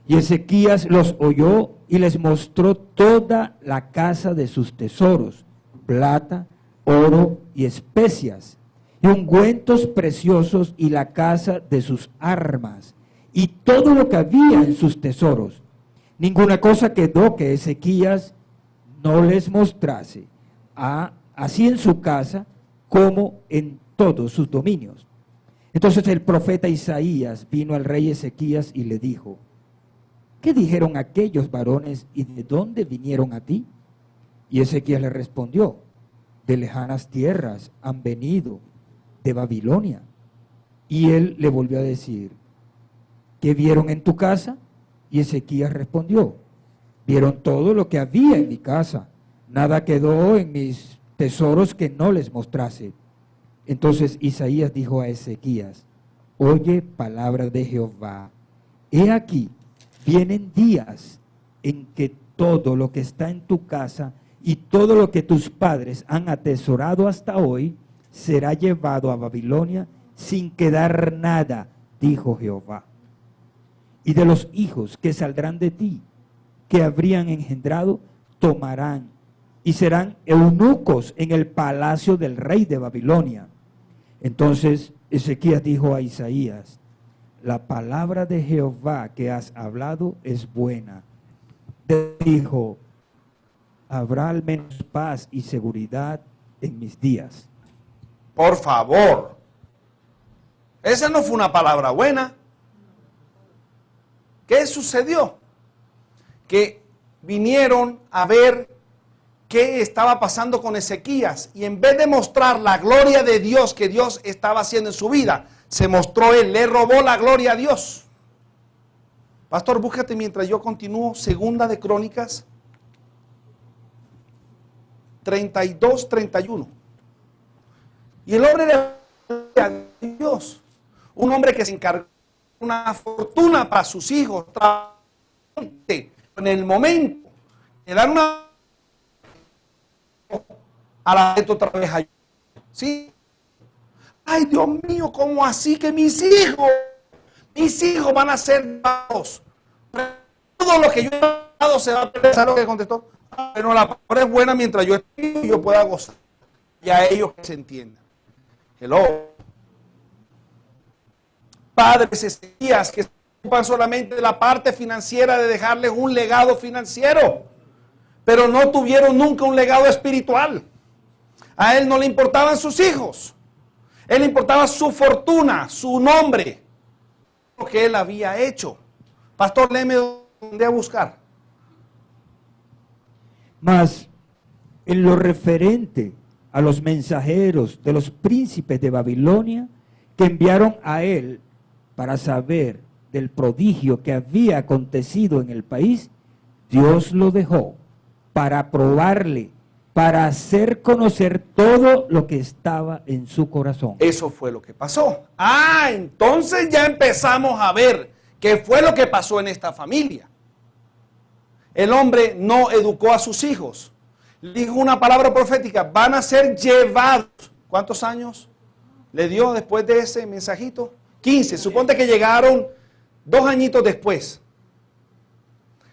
Speaker 3: Y Ezequías los oyó y les mostró toda la casa de sus tesoros, plata, oro y especias, y ungüentos preciosos, y la casa de sus armas, y todo lo que había en sus tesoros. Ninguna cosa quedó que Ezequías no les mostrase, así en su casa como en todos sus dominios. Entonces el profeta Isaías vino al rey Ezequías y le dijo: ¿qué dijeron aquellos varones y de dónde vinieron a ti? Y Ezequías le respondió: de lejanas tierras han venido, de Babilonia. Y él le volvió a decir: ¿qué vieron en tu casa? Y Ezequías respondió: vieron todo lo que había en mi casa, nada quedó en mis tesoros que no les mostrase. Entonces Isaías dijo a Ezequías: oye palabra de Jehová, he aquí, vienen días en que todo lo que está en tu casa y todo lo que tus padres han atesorado hasta hoy será llevado a Babilonia sin quedar nada, dijo Jehová. Y de los hijos que saldrán de ti, que habrían engendrado, tomarán y serán eunucos en el palacio del rey de Babilonia. Entonces Ezequías dijo a Isaías: la palabra de Jehová que has hablado es buena. Dijo: habrá al menos paz y seguridad en mis días.
Speaker 2: Por favor, esa no fue una palabra buena. ¿Qué sucedió? Que vinieron a ver qué estaba pasando con Ezequías, y en vez de mostrar la gloria de Dios que Dios estaba haciendo en su vida, se mostró él, le robó la gloria a Dios. Pastor, búscate mientras yo continúo, Segunda de Crónicas 32-31. Y el hombre le a Dios, un hombre que se encargó de una fortuna para sus hijos, en el momento de dar una a la vez otra vez ayuda. ¿Sí? Ay, Dios mío, ¿cómo así que mis hijos van a ser dados? Todo lo que yo he dado se va a perder. ¿Sabes lo que contestó? Pero la palabra es buena mientras yo esté y yo pueda gozar. Y a ellos que se entiendan. Hello. Padres Ezequías que se ocupan solamente de la parte financiera, de dejarles un legado financiero, pero no tuvieron nunca un legado espiritual. A él no le importaban sus hijos. A él le importaba su fortuna, su nombre, lo que él había hecho. Pastor, léeme dónde a buscar.
Speaker 3: Mas en lo referente a los mensajeros de los príncipes de Babilonia que enviaron a él para saber del prodigio que había acontecido en el país, Dios lo dejó para probarle, para hacer conocer todo lo que estaba en su corazón.
Speaker 2: Eso fue lo que pasó. Entonces ya empezamos a ver qué fue lo que pasó en esta familia. El hombre no educó a sus hijos. Le dijo una palabra profética: van a ser llevados. ¿Cuántos años le dio después de ese mensajito? 15. Suponte que llegaron 2 añitos después.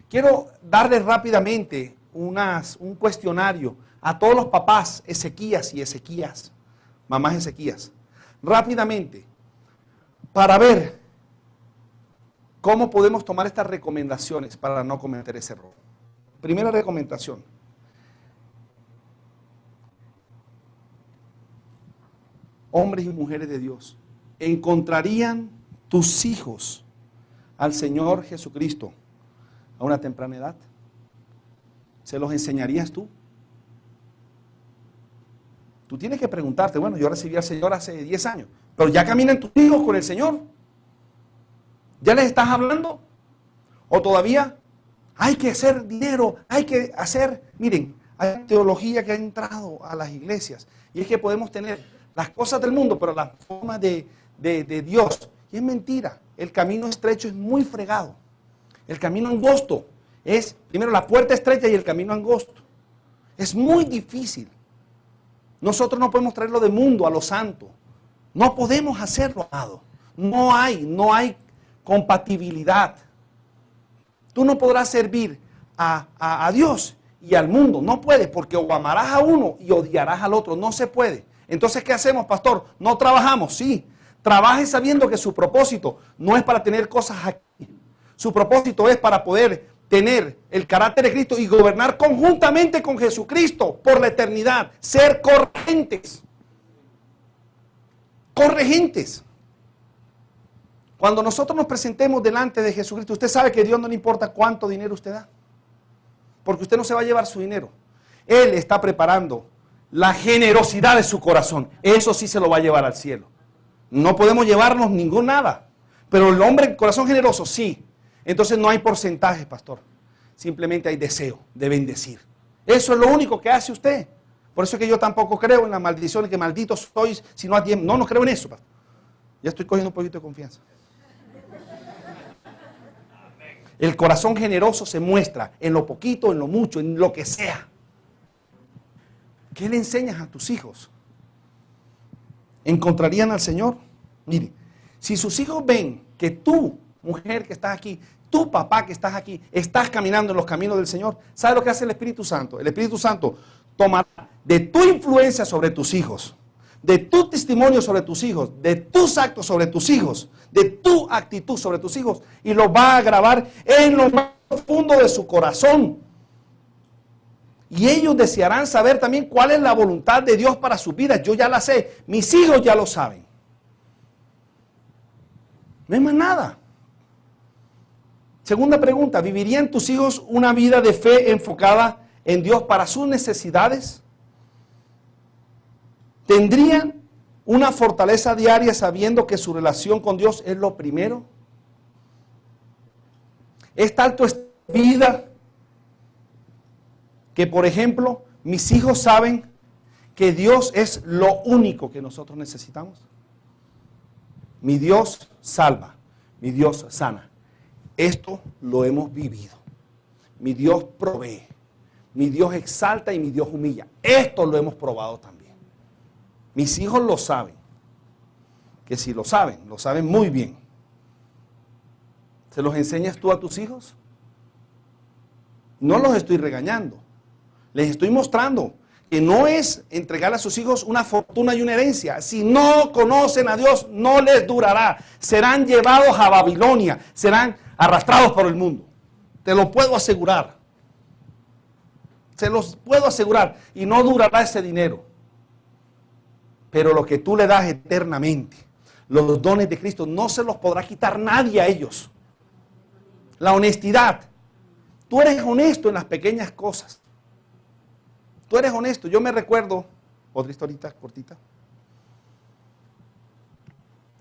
Speaker 2: Quiero darles rápidamente un cuestionario a todos los papás Ezequías y Ezequías, mamás Ezequías, rápidamente, para ver cómo podemos tomar estas recomendaciones para no cometer ese error. Primera recomendación: hombres y mujeres de Dios, ¿encontrarían tus hijos al Señor Jesucristo a una temprana edad? ¿Se los enseñarías tú? Tú tienes que preguntarte: bueno, yo recibí al Señor hace 10 años, pero ya caminan tus hijos con el Señor. ¿Ya les estás hablando? ¿O todavía hay que hacer dinero? Hay que hacer, miren, Hay teología que ha entrado a las iglesias y es que podemos tener las cosas del mundo, pero la forma de Dios. Y es mentira. El camino estrecho es muy fregado. El camino angosto es, primero, la puerta estrecha y el camino angosto. Es muy difícil. Nosotros no podemos traerlo del mundo a lo santo. No podemos hacerlo, amado. No hay compatibilidad. Tú no podrás servir a Dios y al mundo. No puedes, porque o amarás a uno y odiarás al otro. No se puede. Entonces, ¿qué hacemos, pastor? No trabajamos, sí. Trabaje sabiendo que su propósito no es para tener cosas aquí. Su propósito es para poder tener el carácter de Cristo y gobernar conjuntamente con Jesucristo por la eternidad. Ser corregentes. Corregentes. Cuando nosotros nos presentemos delante de Jesucristo, usted sabe que a Dios no le importa cuánto dinero usted da. Porque usted no se va a llevar su dinero. Él está preparando la generosidad de su corazón. Eso sí se lo va a llevar al cielo. No podemos llevarnos ningún nada. Pero el hombre, corazón generoso, sí. Entonces no hay porcentaje, pastor. Simplemente hay deseo de bendecir. Eso es lo único que hace usted. Por eso es que yo tampoco creo en la maldición, que malditos sois si no hay. No creo en eso, pastor. Ya estoy cogiendo un poquito de confianza. El corazón generoso se muestra en lo poquito, en lo mucho, en lo que sea. ¿Qué le enseñas a tus hijos? ¿Encontrarían al Señor? Mire, si sus hijos ven que tú, mujer que estás aquí, tú, papá que estás aquí, estás caminando en los caminos del Señor, ¿sabe lo que hace el Espíritu Santo? El Espíritu Santo tomará de tu influencia sobre tus hijos, de tu testimonio sobre tus hijos, de tus actos sobre tus hijos, de tu actitud sobre tus hijos, y lo va a grabar en lo más profundo de su corazón. Y ellos desearán saber también cuál es la voluntad de Dios para sus vidas. Yo ya la sé, mis hijos ya lo saben. No hay más nada. Segunda pregunta, ¿vivirían tus hijos una vida de fe enfocada en Dios para sus necesidades? ¿Tendrían una fortaleza diaria sabiendo que su relación con Dios es lo primero? ¿Es tal tu vida que, por ejemplo, mis hijos saben que Dios es lo único que nosotros necesitamos? Mi Dios salva, mi Dios sana. Esto lo hemos vivido. Mi Dios provee, mi Dios exalta y mi Dios humilla. Esto lo hemos probado también. Mis hijos lo saben. Que si lo saben muy bien. ¿Se los enseñas tú a tus hijos? No los estoy regañando. Les estoy mostrando que no es entregarle a sus hijos una fortuna y una herencia. Si no conocen a Dios, no les durará. Serán llevados a Babilonia, serán arrastrados por el mundo. Te lo puedo asegurar. Se los puedo asegurar. Y no durará ese dinero. Pero lo que tú le das eternamente, los dones de Cristo, no se los podrá quitar nadie a ellos. La honestidad. Tú eres honesto en las pequeñas cosas. Tú eres honesto. Yo me recuerdo, otra historita cortita.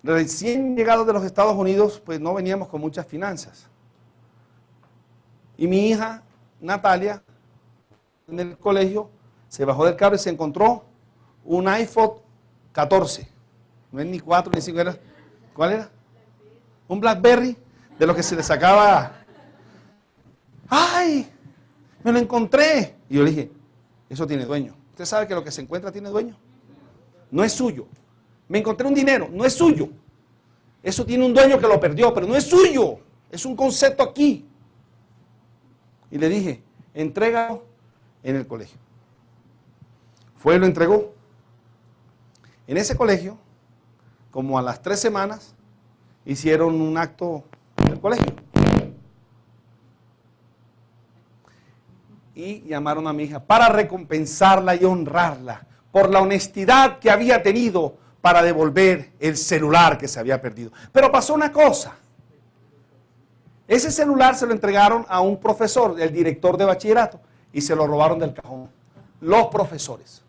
Speaker 2: Recién llegados de los Estados Unidos, pues no veníamos con muchas finanzas. Y mi hija, Natalia, en el colegio, se bajó del carro y se encontró un iPhone 14. No es ni 4 ni 5, era. ¿Cuál era? Un BlackBerry, de lo que se le sacaba. ¡Ay! Me lo encontré. Y yo le dije, eso tiene dueño. ¿Usted sabe que lo que se encuentra tiene dueño? No es suyo. Me encontré un dinero, no es suyo. Eso tiene un dueño que lo perdió, pero no es suyo. Es un concepto aquí. Y le dije, entrégalo en el colegio. Fue y lo entregó. En ese colegio, como a las 3 semanas, hicieron un acto en el colegio. Y llamaron a mi hija para recompensarla y honrarla por la honestidad que había tenido para devolver el celular que se había perdido. Pero pasó una cosa. Ese celular se lo entregaron a un profesor, el director de bachillerato, y se lo robaron del cajón. Los profesores.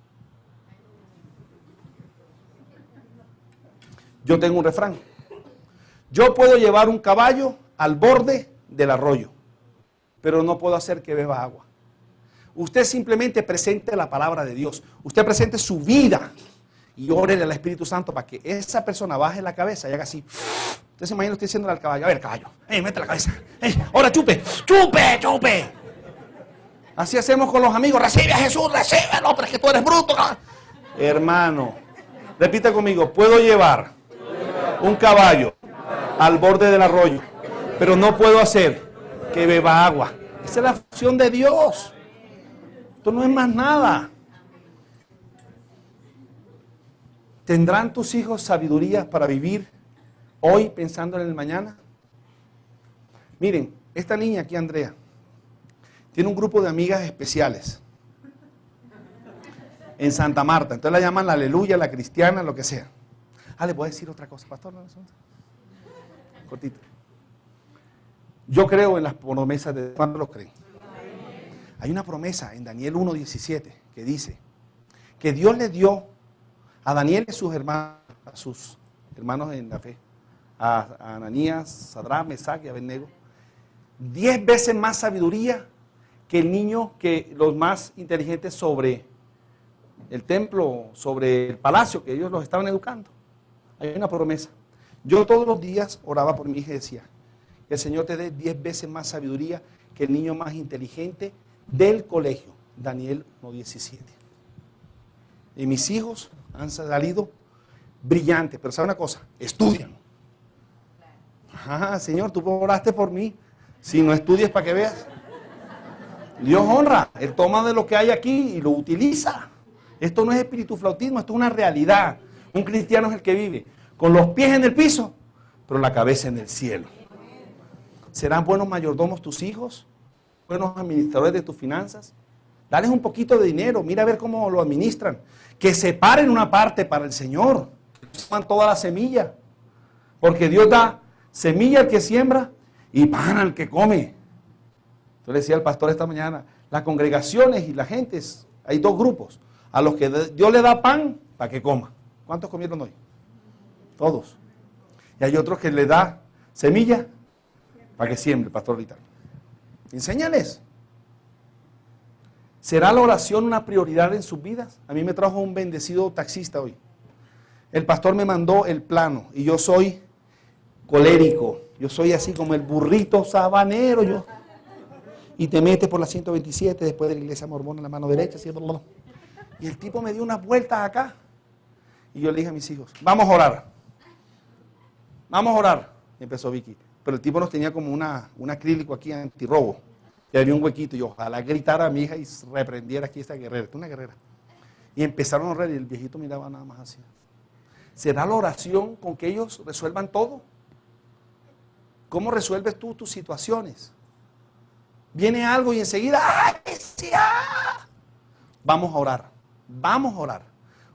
Speaker 2: Yo tengo un refrán. Yo puedo llevar un caballo al borde del arroyo, pero no puedo hacer que beba agua. Usted simplemente presente la palabra de Dios. Usted presente su vida y órele al Espíritu Santo para que esa persona baje la cabeza y haga así. Usted se imagina usted diciéndole al caballo, a ver, caballo, mete la cabeza. Ahora chupe, chupe, chupe. Así hacemos con los amigos. Recibe a Jesús, recíbelo, pero es que tú eres bruto. Hermano, repita conmigo, puedo llevar un caballo al borde del arroyo, pero no puedo hacer que beba agua. Esa es la función de Dios. Esto no es más nada. ¿Tendrán tus hijos sabiduría para vivir hoy pensando en el mañana? Miren, esta niña aquí, Andrea, tiene un grupo de amigas especiales en Santa Marta. Entonces la llaman la Aleluya, la Cristiana, lo que sea. Le voy a decir otra cosa, pastor. Cortito. Yo creo en las promesas de Dios. ¿Cuándo lo creen? Hay una promesa en Daniel 1:17 que dice que Dios le dio a Daniel y a sus hermanos en la fe, a Ananías, Sadrach, Mesach y Abednego, 10 veces más sabiduría que el niño, que los más inteligentes sobre el templo, sobre el palacio que ellos los estaban educando. Hay una promesa. Yo todos los días oraba por mi hija y decía, que el Señor te dé 10 veces más sabiduría que el niño más inteligente del colegio. Daniel 1:17. Y mis hijos han salido brillantes, pero ¿sabe una cosa? Estudian. Señor, tú oraste por mí. Si no estudias, para que veas. Dios honra, Él toma de lo que hay aquí y lo utiliza. Esto no es espíritu flautismo, esto es una realidad. Un cristiano es el que vive con los pies en el piso, pero la cabeza en el cielo. ¿Serán buenos mayordomos tus hijos? ¿Buenos administradores de tus finanzas? Dales un poquito de dinero, mira a ver cómo lo administran. Que separen una parte para el Señor, que toman toda la semilla. Porque Dios da semilla al que siembra y pan al que come. Yo le decía al pastor esta mañana, las congregaciones y la gente, hay dos grupos. A los que Dios le da pan para que coma. ¿Cuántos comieron hoy? Todos. Y hay otros que le da semilla para que siembre, pastor Vital. Enséñales. ¿Será la oración una prioridad en sus vidas? A mí me trajo un bendecido taxista hoy. El pastor me mandó el plano y yo soy colérico. Yo soy así como el burrito sabanero. Yo. Y te metes por la 127 después de la iglesia mormona en la mano derecha. Así, bla, bla, bla. Y el tipo me dio unas vueltas acá. Y yo le dije a mis hijos, vamos a orar. Vamos a orar. Y empezó Vicky. Pero el tipo nos tenía como un acrílico aquí antirrobo. Y había un huequito. Y ojalá gritara a mi hija y reprendiera aquí esta guerrera. Esta es una guerrera. Y empezaron a orar y el viejito miraba nada más así. ¿Será la oración con que ellos resuelvan todo? ¿Cómo resuelves tú tus situaciones? Viene algo y enseguida, ¡ay, sí, ah! Vamos a orar. Vamos a orar.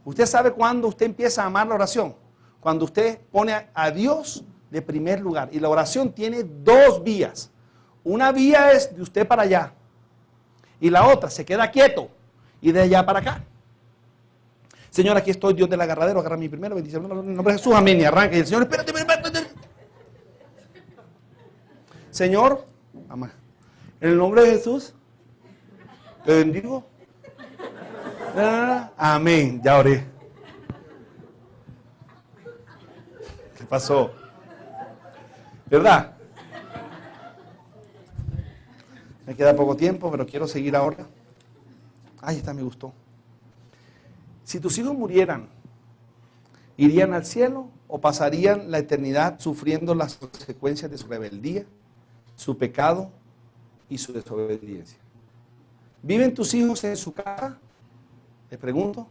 Speaker 2: ¿Usted sabe cuándo usted empieza a amar la oración? Cuando usted pone a Dios de primer lugar. Y la oración tiene dos vías. Una vía es de usted para allá. Y la otra se queda quieto. Y de allá para acá. Señor, aquí estoy, Dios del agarradero. Agarra mi primero, bendición. En el nombre de Jesús, amén. Y arranca. Y el Señor, espérate. Señor, amén. En el nombre de Jesús, te bendigo. Amén, ya oré. ¿Qué pasó? ¿Verdad? Me queda poco tiempo, pero quiero seguir ahora. Ay, esta me gustó. Si tus hijos murieran, ¿irían al cielo o pasarían la eternidad sufriendo las consecuencias de su rebeldía, su pecado y su desobediencia? ¿Viven tus hijos en su casa? Les pregunto.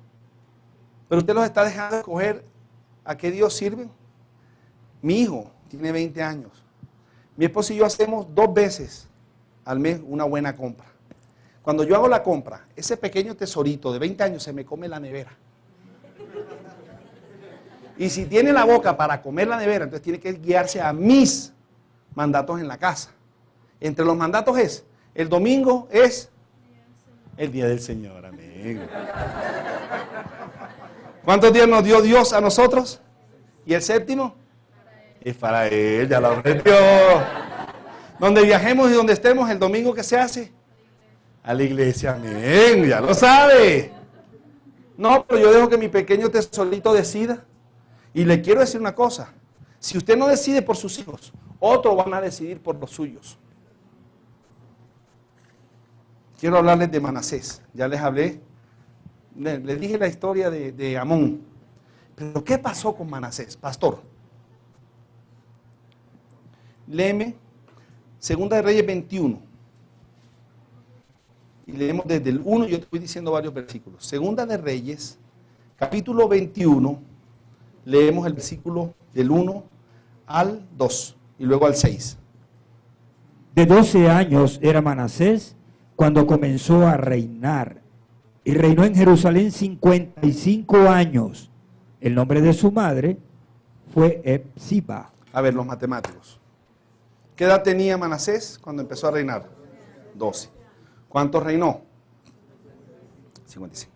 Speaker 2: ¿Pero usted los está dejando escoger a qué Dios sirven? Mi hijo tiene 20 años. Mi esposo y yo hacemos 2 veces al mes una buena compra. Cuando yo hago la compra, ese pequeño tesorito de 20 años se me come la nevera. Y si tiene la boca para comer la nevera, entonces tiene que guiarse a mis mandatos en la casa. Entre los mandatos es, el domingo es el día del Señor, amén. ¿Cuántos días nos dio Dios a nosotros? ¿Y el séptimo? Es para Él, ya lo aprendió. Donde viajemos y donde estemos, el domingo que se hace, A la iglesia, amén, ya lo sabe. No, pero yo dejo que mi pequeño tesorito decida. Y le quiero decir una cosa. Si usted no decide por sus hijos, otros van a decidir por los suyos. Quiero hablarles de Manasés. Ya les hablé. Les dije la historia de Amón. Pero ¿qué pasó con Manasés, pastor? Léeme Segunda de Reyes 21. Y leemos desde el 1, yo te estoy diciendo varios versículos. Segunda de Reyes, capítulo 21, leemos el versículo del 1 al 2 y luego al 6.
Speaker 3: De 12 años era Manasés cuando comenzó a reinar, y reinó en Jerusalén 55 años. El nombre de su madre fue Epsiba.
Speaker 2: A ver, los matemáticos. ¿Qué edad tenía Manasés cuando empezó a reinar? 12. ¿Cuánto reinó? 55.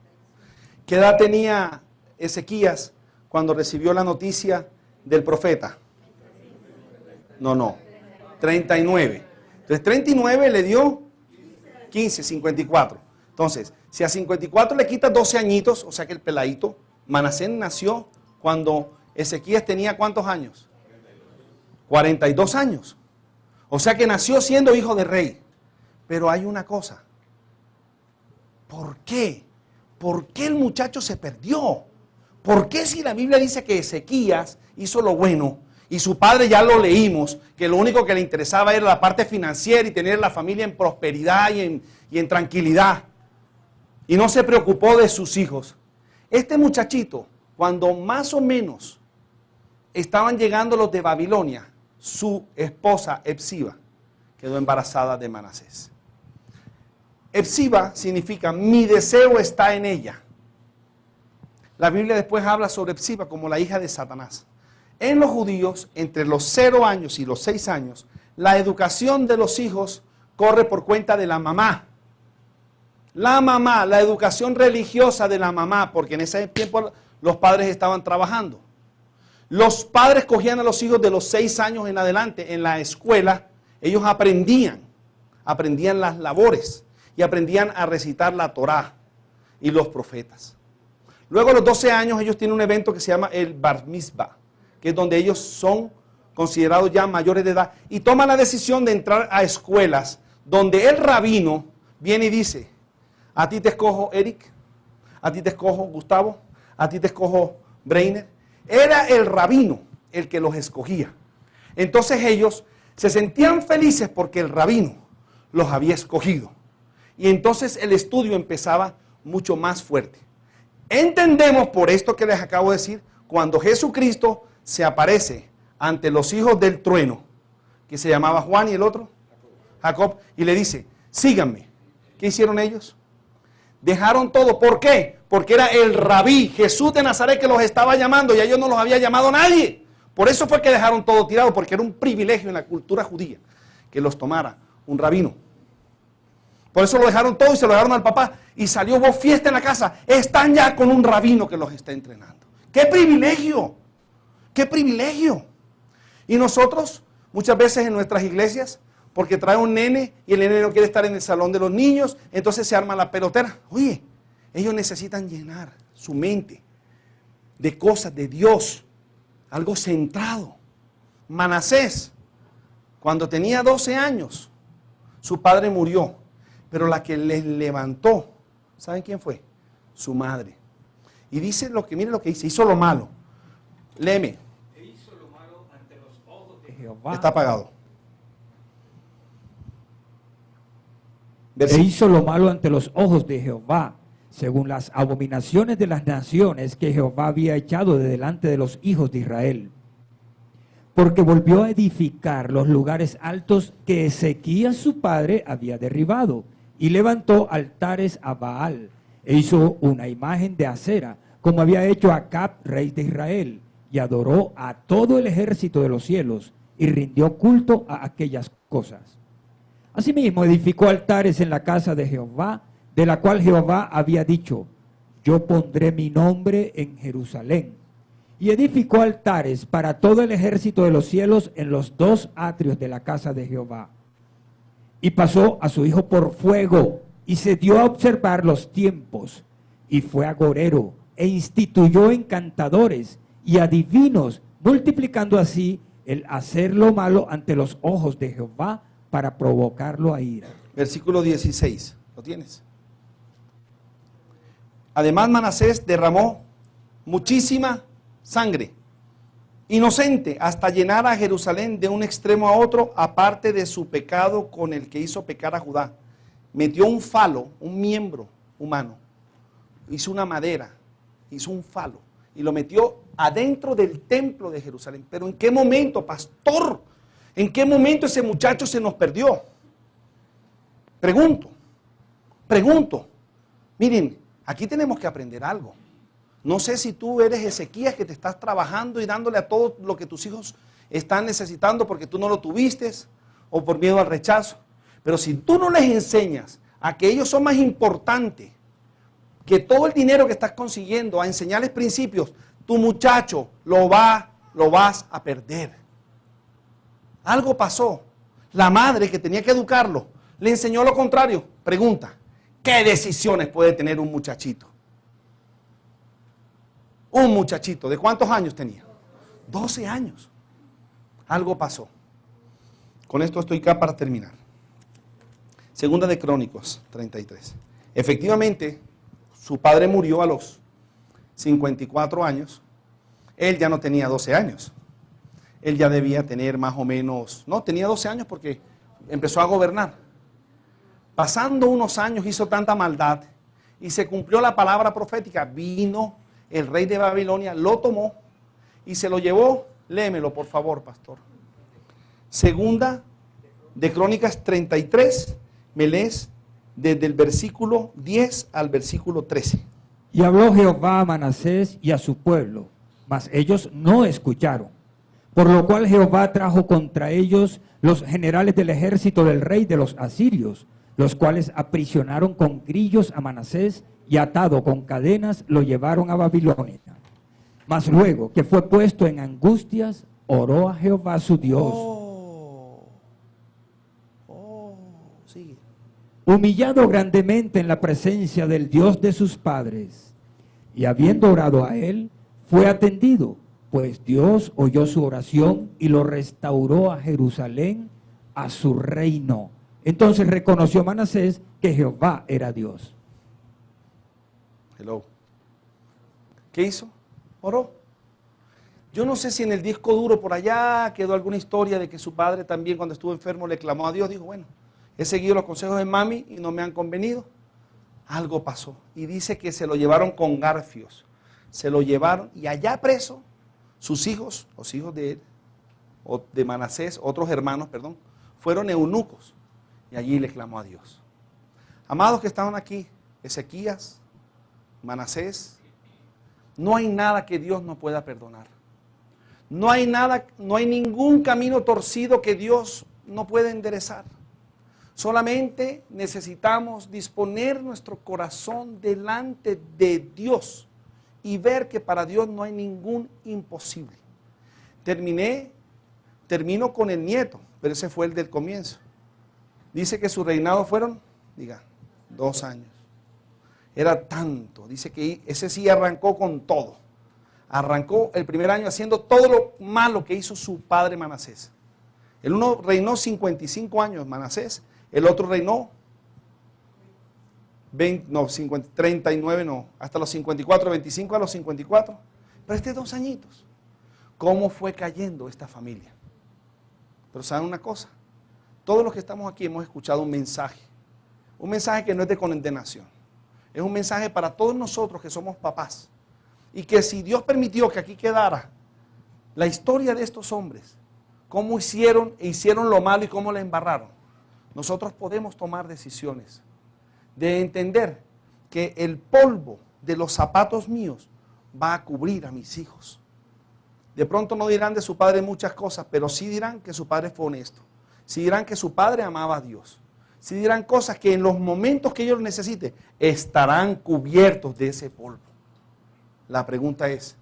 Speaker 2: ¿Qué edad tenía Ezequías cuando recibió la noticia del profeta? No. 39. Entonces 39 le dio 15, 54. Entonces, si a 54 le quitas 12 añitos, o sea que el peladito, Manasés nació cuando Ezequías tenía ¿cuántos años? 42 años. O sea que nació siendo hijo de rey. Pero hay una cosa. ¿Por qué? ¿Por qué el muchacho se perdió? ¿Por qué si la Biblia dice que Ezequías hizo lo bueno y su padre ya lo leímos, que lo único que le interesaba era la parte financiera y tener la familia en prosperidad y en tranquilidad, y no se preocupó de sus hijos? Este muchachito, cuando más o menos estaban llegando los de Babilonia, su esposa Epsiba quedó embarazada de Manasés. Epsiba significa mi deseo está en ella. La Biblia después habla sobre Epsiba como la hija de Satanás. En los judíos, entre los 0 años y los 6 años, la educación de los hijos corre por cuenta de la mamá. La mamá, la educación religiosa de la mamá, porque en ese tiempo los padres estaban trabajando. Los padres cogían a los hijos de los 6 años en adelante en la escuela. Ellos aprendían las labores y aprendían a recitar la Torá y los profetas. Luego a los 12 años ellos tienen un evento que se llama el Bar Mitzvah, que es donde ellos son considerados ya mayores de edad y toman la decisión de entrar a escuelas donde el rabino viene y dice: a ti te escojo Eric, a ti te escojo Gustavo, a ti te escojo Breiner. Era el rabino el que los escogía. Entonces ellos se sentían felices porque el rabino los había escogido. Y entonces el estudio empezaba mucho más fuerte. Entendemos por esto que les acabo de decir, cuando Jesucristo se aparece ante los hijos del trueno, que se llamaba Juan y el otro, Jacob, y le dice: síganme. ¿Qué hicieron ellos? Dejaron todo. ¿Por qué? Porque era el rabí, Jesús de Nazaret, que los estaba llamando y a ellos no los había llamado nadie. Por eso fue que dejaron todo tirado, porque era un privilegio en la cultura judía que los tomara un rabino. Por eso lo dejaron todo y se lo dejaron al papá. Y salió, hubo fiesta en la casa. Están ya con un rabino que los está entrenando. ¡Qué privilegio! ¡Qué privilegio! Y nosotros, muchas veces en nuestras iglesias, porque trae un nene y el nene no quiere estar en el salón de los niños, entonces se arma la pelotera. Oye, ellos necesitan llenar su mente de cosas de Dios, algo centrado. Manasés, cuando tenía 12 años, su padre murió, pero la que les levantó, ¿saben quién fue? Su madre. Y dice miren lo que dice: hizo lo malo. Léeme.
Speaker 3: E hizo lo malo ante los ojos de Jehová.
Speaker 2: Está apagado.
Speaker 3: E hizo lo malo ante los ojos de Jehová, según las abominaciones de las naciones que Jehová había echado de delante de los hijos de Israel. Porque volvió a edificar los lugares altos que Ezequías su padre había derribado, y levantó altares a Baal, e hizo una imagen de acera, como había hecho Acab, rey de Israel, y adoró a todo el ejército de los cielos, y rindió culto a aquellas cosas. Asimismo edificó altares en la casa de Jehová, de la cual Jehová había dicho: yo pondré mi nombre en Jerusalén. Y edificó altares para todo el ejército de los cielos en los 2 atrios de la casa de Jehová. Y pasó a su hijo por fuego y se dio a observar los tiempos, y fue agorero, e instituyó encantadores y adivinos, multiplicando así el hacer lo malo ante los ojos de Jehová para provocarlo a ira.
Speaker 2: Versículo 16, ¿lo tienes? Además Manasés derramó muchísima sangre, inocente, hasta llenar a Jerusalén de un extremo a otro, aparte de su pecado con el que hizo pecar a Judá. Metió un falo, un miembro humano, hizo una madera, hizo un falo y lo metió adentro del templo de Jerusalén. Pero ¿en qué momento, pastor? ¿En qué momento ese muchacho se nos perdió? Pregunto. Miren, aquí tenemos que aprender algo. No sé si tú eres Ezequías que te estás trabajando y dándole a todo lo que tus hijos están necesitando porque tú no lo tuviste o por miedo al rechazo. Pero si tú no les enseñas a que ellos son más importantes que todo el dinero que estás consiguiendo, a enseñarles principios, tu muchacho lo vas a perder. Algo pasó. La madre que tenía que educarlo le enseñó lo contrario. Pregunta, ¿qué decisiones puede tener un muchachito? Un muchachito, ¿de cuántos años tenía? 12 años. Algo pasó. Con esto estoy acá para terminar. Segunda de Crónicos 33. Efectivamente, su padre murió a los 54 años. Él ya no tenía 12 años. Él ya debía tener más o menos, no, tenía 12 años porque empezó a gobernar. Pasando unos años hizo tanta maldad y se cumplió la palabra profética. Vino el rey de Babilonia, lo tomó y se lo llevó. Léemelo, por favor, pastor. Segunda de Crónicas 33, me lees desde el versículo 10 al versículo 13.
Speaker 3: Y habló Jehová a Manasés y a su pueblo, mas ellos no escucharon. Por lo cual Jehová trajo contra ellos los generales del ejército del rey de los asirios, los cuales aprisionaron con grillos a Manasés y atado con cadenas lo llevaron a Babilonia. Mas luego que fue puesto en angustias, oró a Jehová su Dios.
Speaker 2: Sigue.
Speaker 3: Humillado grandemente en la presencia del Dios de sus padres, y habiendo orado a él, fue atendido, pues Dios oyó su oración y lo restauró a Jerusalén, a su reino. Entonces reconoció Manasés que Jehová era Dios.
Speaker 2: Hello. ¿Qué hizo? Oró. Yo no sé si en el disco duro por allá quedó alguna historia de que su padre también cuando estuvo enfermo le clamó a Dios. Dijo, bueno, he seguido los consejos de mami y no me han convenido. Algo pasó. Y dice que se lo llevaron con garfios. Se lo llevaron y allá preso, sus hijos, los hijos de él, o de Manasés, otros hermanos, perdón, fueron eunucos. Y allí le clamó a Dios. Amados que estaban aquí, Ezequías, Manasés, no hay nada que Dios no pueda perdonar. No hay nada, no hay ningún camino torcido que Dios no pueda enderezar. Solamente necesitamos disponer nuestro corazón delante de Dios y ver que para Dios no hay ningún imposible. Termino con el nieto, pero ese fue el del comienzo. Dice que su reinado fueron, 2 años. Era tanto, dice que ese sí arrancó con todo. Arrancó el primer año haciendo todo lo malo que hizo su padre Manasés. El uno reinó 55 años, Manasés. El otro reinó 39 no, hasta los 54, 25 a los 54. Pero 2 añitos. ¿Cómo fue cayendo esta familia? Pero ¿saben una cosa? Todos los que estamos aquí hemos escuchado un mensaje que no es de condenación. Es un mensaje para todos nosotros que somos papás. Y que si Dios permitió que aquí quedara la historia de estos hombres, cómo hicieron lo malo y cómo la embarraron, nosotros podemos tomar decisiones de entender que el polvo de los zapatos míos va a cubrir a mis hijos. De pronto no dirán de su padre muchas cosas, pero sí dirán que su padre fue honesto. Sí dirán que su padre amaba a Dios. Sí dirán cosas que en los momentos que ellos necesiten estarán cubiertos de ese polvo. La pregunta es,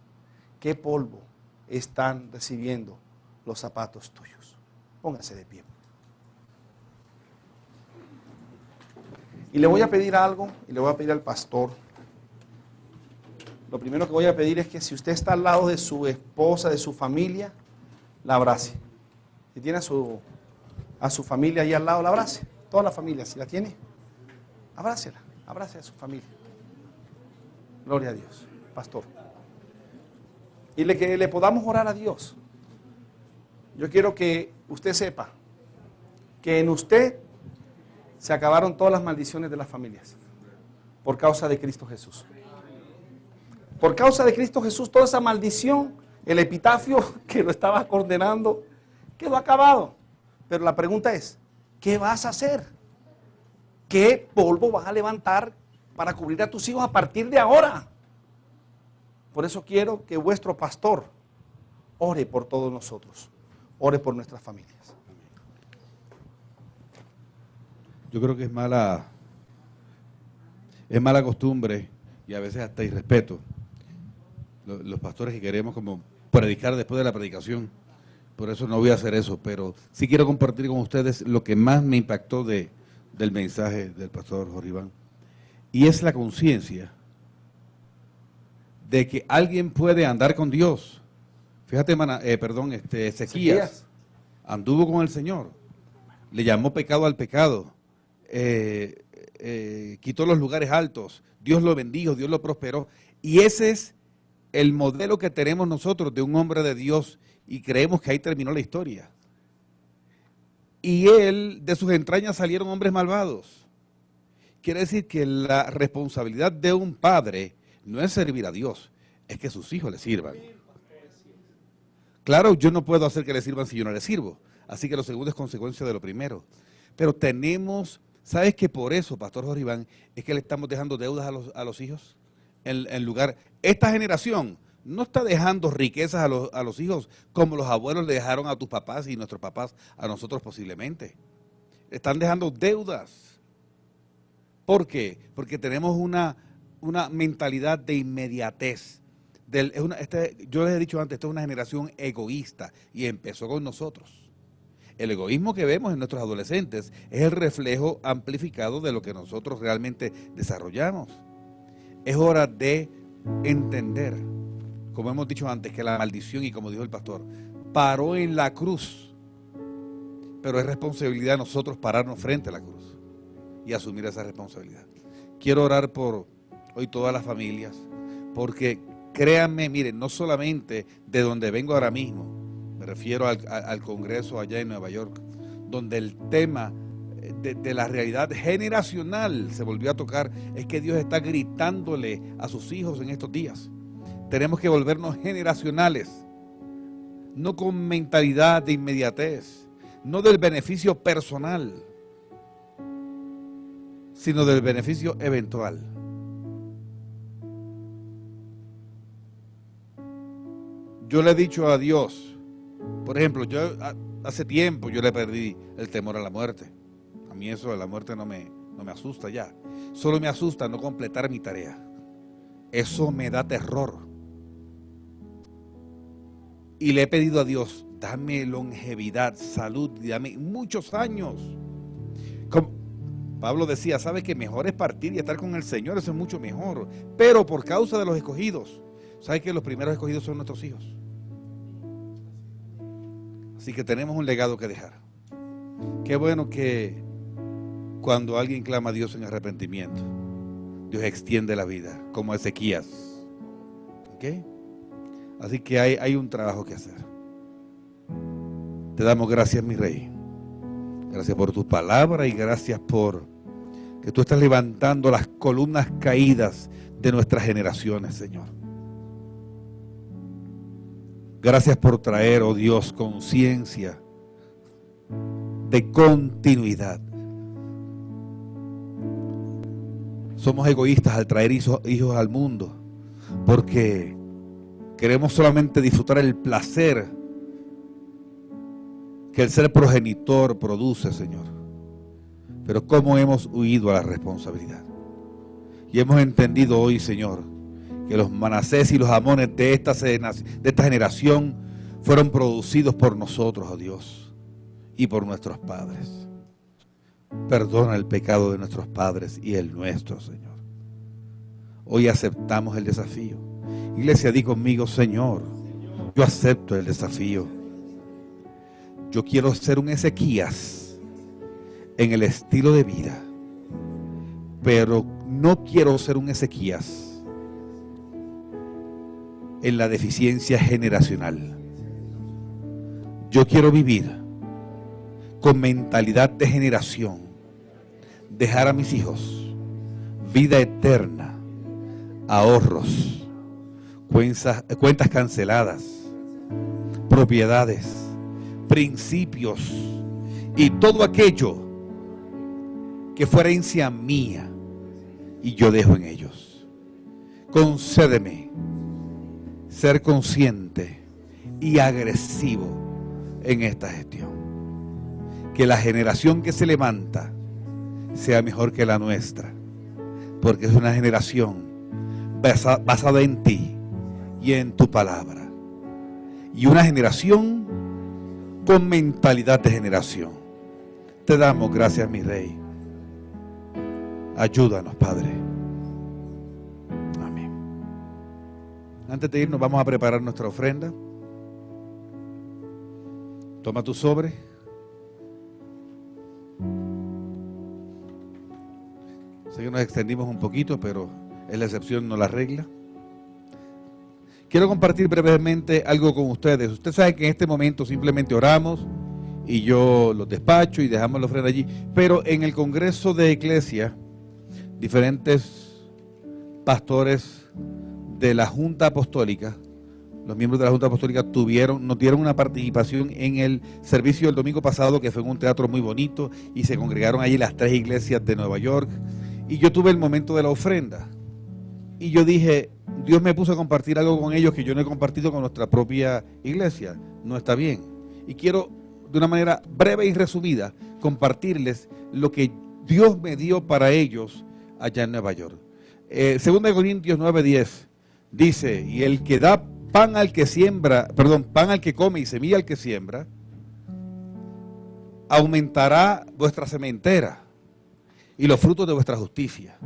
Speaker 2: ¿qué polvo están recibiendo los zapatos tuyos? Pónganse de pie. Y le voy a pedir algo, y le voy a pedir al pastor. Lo primero que voy a pedir es que si usted está al lado de su esposa, de su familia, la abrace. Si tiene a su familia ahí al lado, la abrace. Toda la familia, si la tiene, abrácela, abrace a su familia. Gloria a Dios, pastor. Y que le podamos orar a Dios. Yo quiero que usted sepa que en usted se acabaron todas las maldiciones de las familias por causa de Cristo Jesús. Por causa de Cristo Jesús, toda esa maldición, el epitafio que lo estaba condenando, quedó acabado. Pero la pregunta es, ¿qué vas a hacer? ¿Qué polvo vas a levantar para cubrir a tus hijos a partir de ahora? Por eso quiero que vuestro pastor ore por todos nosotros, ore por nuestras familias.
Speaker 1: Yo creo que es mala costumbre y a veces hasta irrespeto. Los pastores que queremos como predicar después de la predicación, por eso no voy a hacer eso, pero sí quiero compartir con ustedes lo que más me impactó del mensaje del pastor Jorge Iván, y es la conciencia de que alguien puede andar con Dios. Fíjate, Ezequías anduvo con el Señor, le llamó pecado al pecado, quitó los lugares altos, Dios lo bendijo, Dios lo prosperó, y ese es el modelo que tenemos nosotros de un hombre de Dios, y creemos que ahí terminó la historia. Y de sus entrañas salieron hombres malvados. Quiere decir que la responsabilidad de un padre no es servir a Dios, es que sus hijos le sirvan. Claro, yo no puedo hacer que le sirvan si yo no le sirvo, así que lo segundo es consecuencia de lo primero. Pero ¿sabes que por eso, pastor Jorge Iván, es que le estamos dejando deudas a los hijos? Esta generación no está dejando riquezas a los hijos como los abuelos le dejaron a tus papás y nuestros papás a nosotros posiblemente. Están dejando deudas. ¿Por qué? Porque tenemos una mentalidad de inmediatez. Yo les he dicho antes, esta es una generación egoísta y empezó con nosotros. El egoísmo que vemos en nuestros adolescentes es el reflejo amplificado de lo que nosotros realmente desarrollamos. Es hora de entender, como hemos dicho antes, que la maldición, y como dijo el pastor, paró en la cruz, pero es responsabilidad de nosotros pararnos frente a la cruz y asumir esa responsabilidad. Quiero orar por hoy todas las familias, porque créanme, miren, no solamente de donde vengo ahora mismo, me refiero al Congreso allá en Nueva York, donde el tema de la realidad generacional se volvió a tocar, es que Dios está gritándole a sus hijos en estos días. Tenemos que volvernos generacionales, no con mentalidad de inmediatez, no del beneficio personal, sino del beneficio eventual. Yo le he dicho a Dios, por ejemplo, hace tiempo yo le perdí el temor a la muerte. A mí eso de la muerte no me asusta ya. Solo me asusta no completar mi tarea. Eso me da terror. Y le he pedido a Dios, dame longevidad, salud, dame muchos años. Como Pablo decía, ¿sabes que mejor es partir y estar con el Señor? Eso es mucho mejor. Pero por causa de los escogidos, ¿sabes que los primeros escogidos son nuestros hijos? Así que tenemos un legado que dejar. Qué bueno que cuando alguien clama a Dios en arrepentimiento, Dios extiende la vida, como Ezequías. ¿Ok? Así que hay un trabajo que hacer. Te damos gracias, mi Rey. Gracias por tus palabras y gracias por que tú estás levantando las columnas caídas de nuestras generaciones, Señor. Gracias por traer, oh Dios, conciencia de continuidad. Somos egoístas al traer hijos al mundo porque queremos solamente disfrutar el placer que el ser progenitor produce, Señor. Pero cómo hemos huido a la responsabilidad. Y hemos entendido hoy, Señor, que los Manasés y los Amones de esta generación fueron producidos por nosotros, oh Dios, y por nuestros padres. Perdona el pecado de nuestros padres y el nuestro, Señor. Hoy aceptamos el desafío. Iglesia, di conmigo: Señor, yo acepto el desafío. Yo quiero ser un Ezequías en el estilo de vida, pero no quiero ser un Ezequías en la deficiencia generacional. Yo quiero vivir con mentalidad de generación, dejar a mis hijos vida eterna, ahorros, cuentas canceladas, propiedades, principios y todo aquello que fuera herencia mía y yo dejo en ellos. Concédeme ser consciente y agresivo en esta gestión. Que la generación que se levanta sea mejor que la nuestra, porque es una generación basada en ti y en tu palabra, y una generación con mentalidad de generación. Te damos gracias, mi Rey. Ayúdanos, Padre. Amén. Antes de irnos, vamos a preparar nuestra ofrenda. Toma tu sobre. Sé que nos extendimos un poquito, pero es la excepción, no la regla. Quiero compartir brevemente algo con ustedes. Usted sabe que en este momento simplemente oramos y yo los despacho y dejamos la ofrenda allí. Pero en el Congreso de Iglesia, diferentes pastores de la Junta Apostólica, los miembros de la Junta Apostólica nos dieron una participación en el servicio del domingo pasado, que fue en un teatro muy bonito, y se congregaron allí las 3 iglesias de Nueva York. Y yo tuve el momento de la ofrenda. Y yo dije, Dios me puso a compartir algo con ellos que yo no he compartido con nuestra propia iglesia. No está bien. Y quiero, de una manera breve y resumida, compartirles lo que Dios me dio para ellos allá en Nueva York. 2 Corintios 9:10 dice: y el que da pan al que siembra, pan al que come y semilla al que siembra, aumentará vuestra sementera y los frutos de vuestra justicia.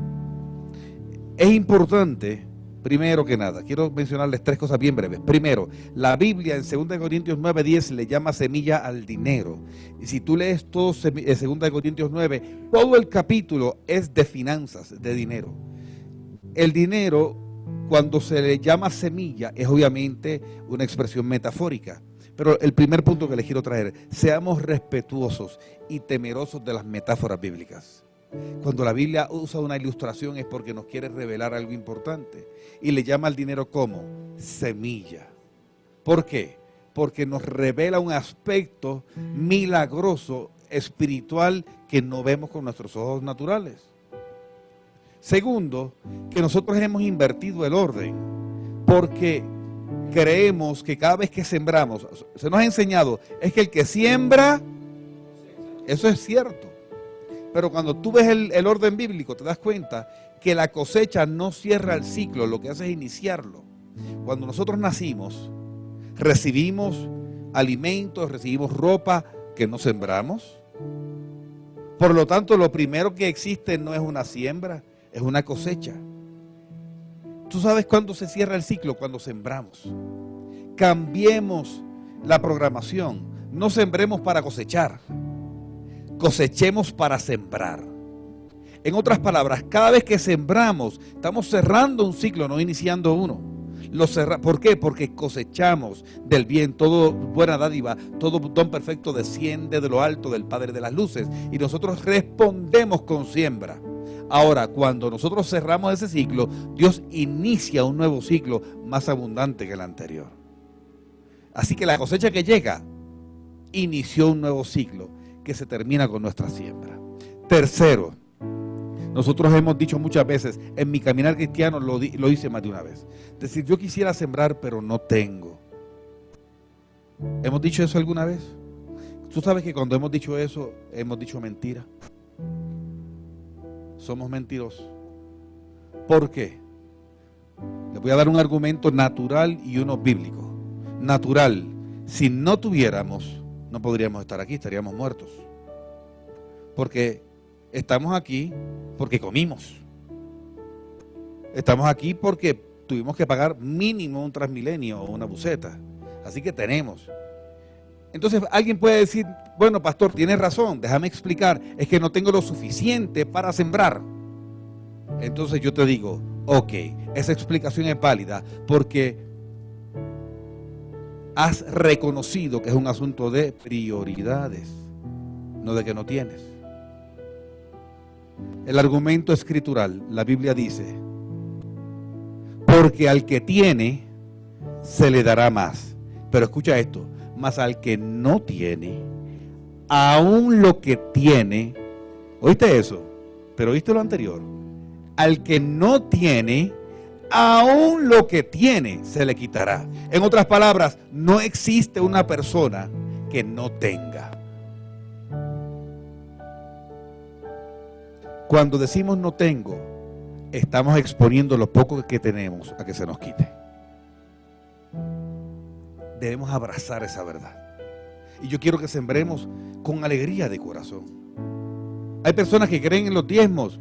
Speaker 1: Es importante, primero que nada, quiero mencionarles 3 cosas bien breves. Primero, la Biblia en 2 Corintios 9:10 le llama semilla al dinero. Y si tú lees todo 2 Corintios 9, todo el capítulo es de finanzas, de dinero. El dinero, cuando se le llama semilla, es obviamente una expresión metafórica. Pero el primer punto que les quiero traer: seamos respetuosos y temerosos de las metáforas bíblicas. Cuando la Biblia usa una ilustración es porque nos quiere revelar algo importante, y le llama al dinero como semilla. ¿Por qué? Porque nos revela un aspecto milagroso, espiritual, que no vemos con nuestros ojos naturales. Segundo, que nosotros hemos invertido el orden, porque creemos que cada vez que sembramos, se nos ha enseñado, es que el que siembra, eso es cierto. Pero cuando tú ves el orden bíblico, te das cuenta que la cosecha no cierra el ciclo, lo que hace es iniciarlo. Cuando nosotros nacimos, recibimos alimentos, recibimos ropa que no sembramos. Por lo tanto, lo primero que existe no es una siembra, es una cosecha. ¿Tú sabes cuándo se cierra el ciclo? Cuando sembramos. Cambiemos la programación. No sembremos para cosechar. Cosechemos para sembrar. En otras palabras, cada vez que sembramos, estamos cerrando un ciclo, no iniciando uno. ¿Por qué? Porque cosechamos del bien. Todo buena dádiva, todo don perfecto desciende de lo alto del Padre de las luces, y nosotros respondemos con siembra. Ahora, cuando nosotros cerramos ese ciclo, Dios inicia un nuevo ciclo más abundante que el anterior. Así que la cosecha que llega inició un nuevo ciclo que se termina con nuestra siembra. Tercero, nosotros hemos dicho muchas veces, en mi caminar cristiano lo hice más de una vez, decir, yo quisiera sembrar pero no tengo. ¿Hemos dicho eso alguna vez? Tú sabes que cuando hemos dicho eso, hemos dicho mentira. Somos mentirosos. ¿Por qué? Les voy a dar un argumento natural y uno bíblico. Natural: si no tuviéramos, no podríamos estar aquí, estaríamos muertos. Porque Estamos aquí porque comimos. Estamos aquí porque tuvimos que pagar mínimo un Transmilenio o una buseta. Así que tenemos. Entonces alguien puede decir, bueno, pastor, tienes razón, déjame explicar, es que no tengo lo suficiente para sembrar. Entonces yo te digo, ok, esa explicación es válida porque has reconocido que es un asunto de prioridades, no de que no tienes. El argumento escritural, la Biblia dice, porque al que tiene se le dará más. Pero escucha esto, más al que no tiene, aún lo que tiene, ¿oíste eso? Pero oíste lo anterior. Al que no tiene, aún lo que tiene se le quitará. En otras palabras, no existe una persona que no tenga. Cuando decimos no tengo, estamos exponiendo lo poco que tenemos a que se nos quite. Debemos abrazar esa verdad. Y yo quiero que sembremos con alegría de corazón. Hay personas que creen en los diezmos.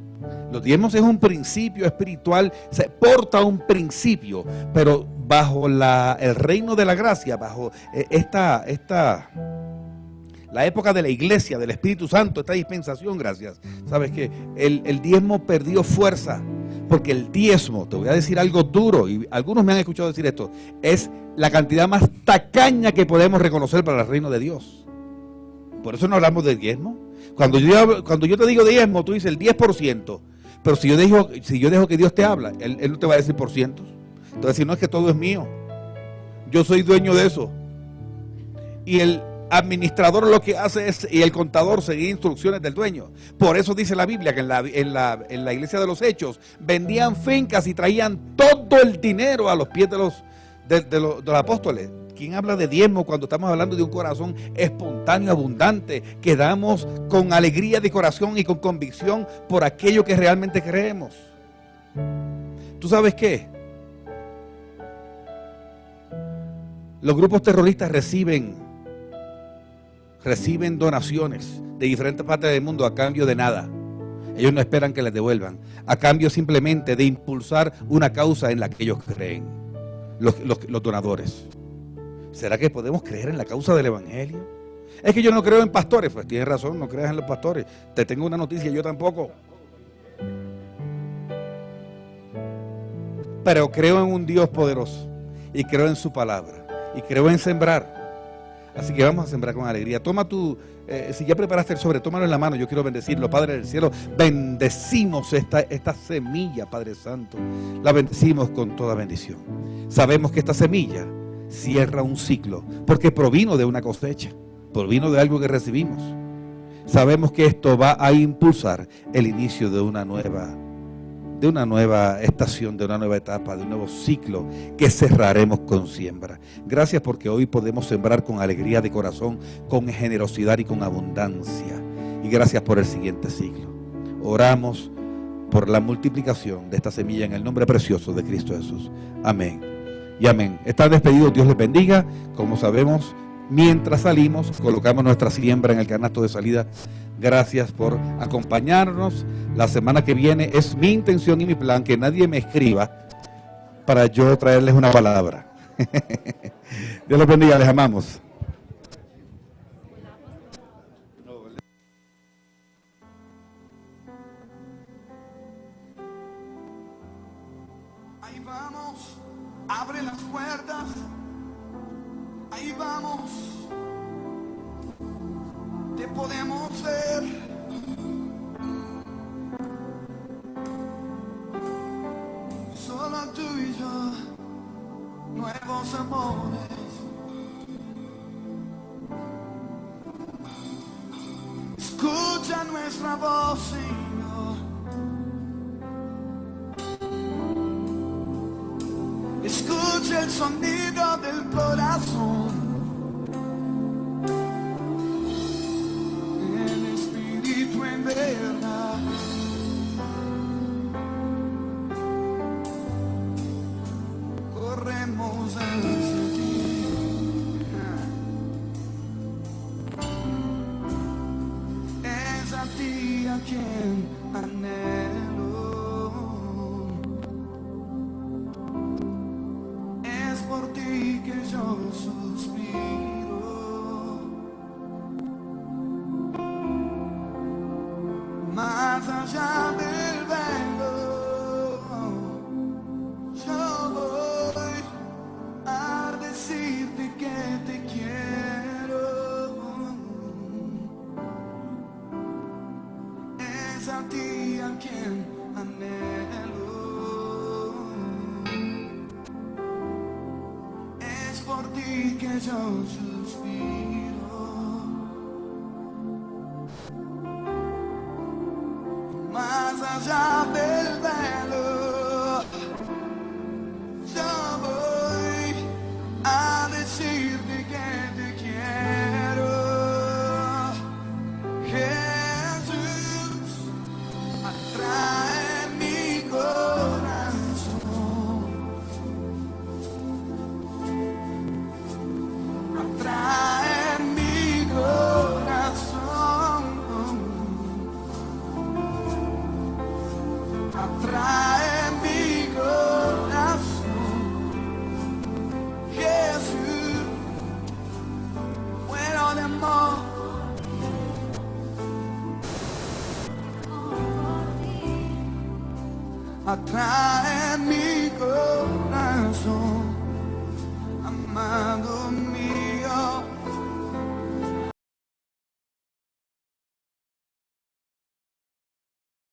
Speaker 1: Los diezmos es un principio espiritual, se porta un principio, pero bajo el reino de la gracia, bajo la época de la iglesia, del Espíritu Santo, esta dispensación, gracias. Sabes que el diezmo perdió fuerza, porque el diezmo, te voy a decir algo duro, y algunos me han escuchado decir esto, es la cantidad más tacaña que podemos reconocer para el reino de Dios. Por eso no hablamos de diezmo. Cuando yo te digo diezmo, tú dices el 10%, pero si yo dejo que Dios te habla, Él no te va a decir por cientos. Entonces, si no, es que todo es mío. Yo soy dueño de eso. Y el administrador lo que hace es, y el contador, seguir instrucciones del dueño. Por eso dice la Biblia que en la iglesia de los Hechos vendían fincas y traían todo el dinero a los pies de los apóstoles. ¿Quién habla de diezmo cuando estamos hablando de un corazón espontáneo, abundante, que damos con alegría de corazón y con convicción por aquello que realmente creemos? ¿Tú sabes qué? Los grupos terroristas reciben donaciones de diferentes partes del mundo a cambio de nada. Ellos no esperan que les devuelvan, a cambio simplemente de impulsar una causa en la que ellos creen, los donadores. ¿Será que podemos creer en la causa del evangelio? Es que yo no creo en pastores. Pues tienes razón, no creas en los pastores. Te tengo una noticia, yo tampoco. Pero creo en un Dios poderoso y creo en su palabra y creo en sembrar. Así que vamos a sembrar con alegría. Toma si ya preparaste el sobre, tómalo en la mano. Yo quiero bendecirlo, Padre del cielo. Bendecimos esta semilla, Padre Santo. La bendecimos con toda bendición. Sabemos que esta semilla cierra un ciclo, porque provino de una cosecha, provino de algo que recibimos. Sabemos que esto va a impulsar el inicio de una nueva estación, de una nueva etapa, de un nuevo ciclo que cerraremos con siembra. Gracias porque hoy podemos sembrar con alegría de corazón, con generosidad y con abundancia. Y gracias por el siguiente ciclo. Oramos por la multiplicación de esta semilla en el nombre precioso de Cristo Jesús. Amén y amén. Están despedidos, Dios les bendiga. Como sabemos, mientras salimos, colocamos nuestra siembra en el canasto de salida. Gracias por acompañarnos. La semana que viene es mi intención y mi plan que nadie me escriba para yo traerles una palabra. Dios los bendiga, les amamos.
Speaker 4: Ahí vamos, abre las puertas, ahí vamos, te podemos ver. Solo tú y yo, nuevos amores. Escucha nuestra voz, Señor. Escucha el sonido del corazón. El Espíritu en verdad. Corremos hacia ti. Es a ti. a quien anhelo. Es por ti que yo suspiro. Más allá del velo, yo voy a decirte que te quiero. Es a ti a quien anhelo. Es por ti que yo suspiro. Más allá del velo, yo voy a decirte que te quiero. Jesús, atrae mi corazón, atrae mi corazón, atrae mi corazón. Jesús, muero de amor. Atrae mi corazón.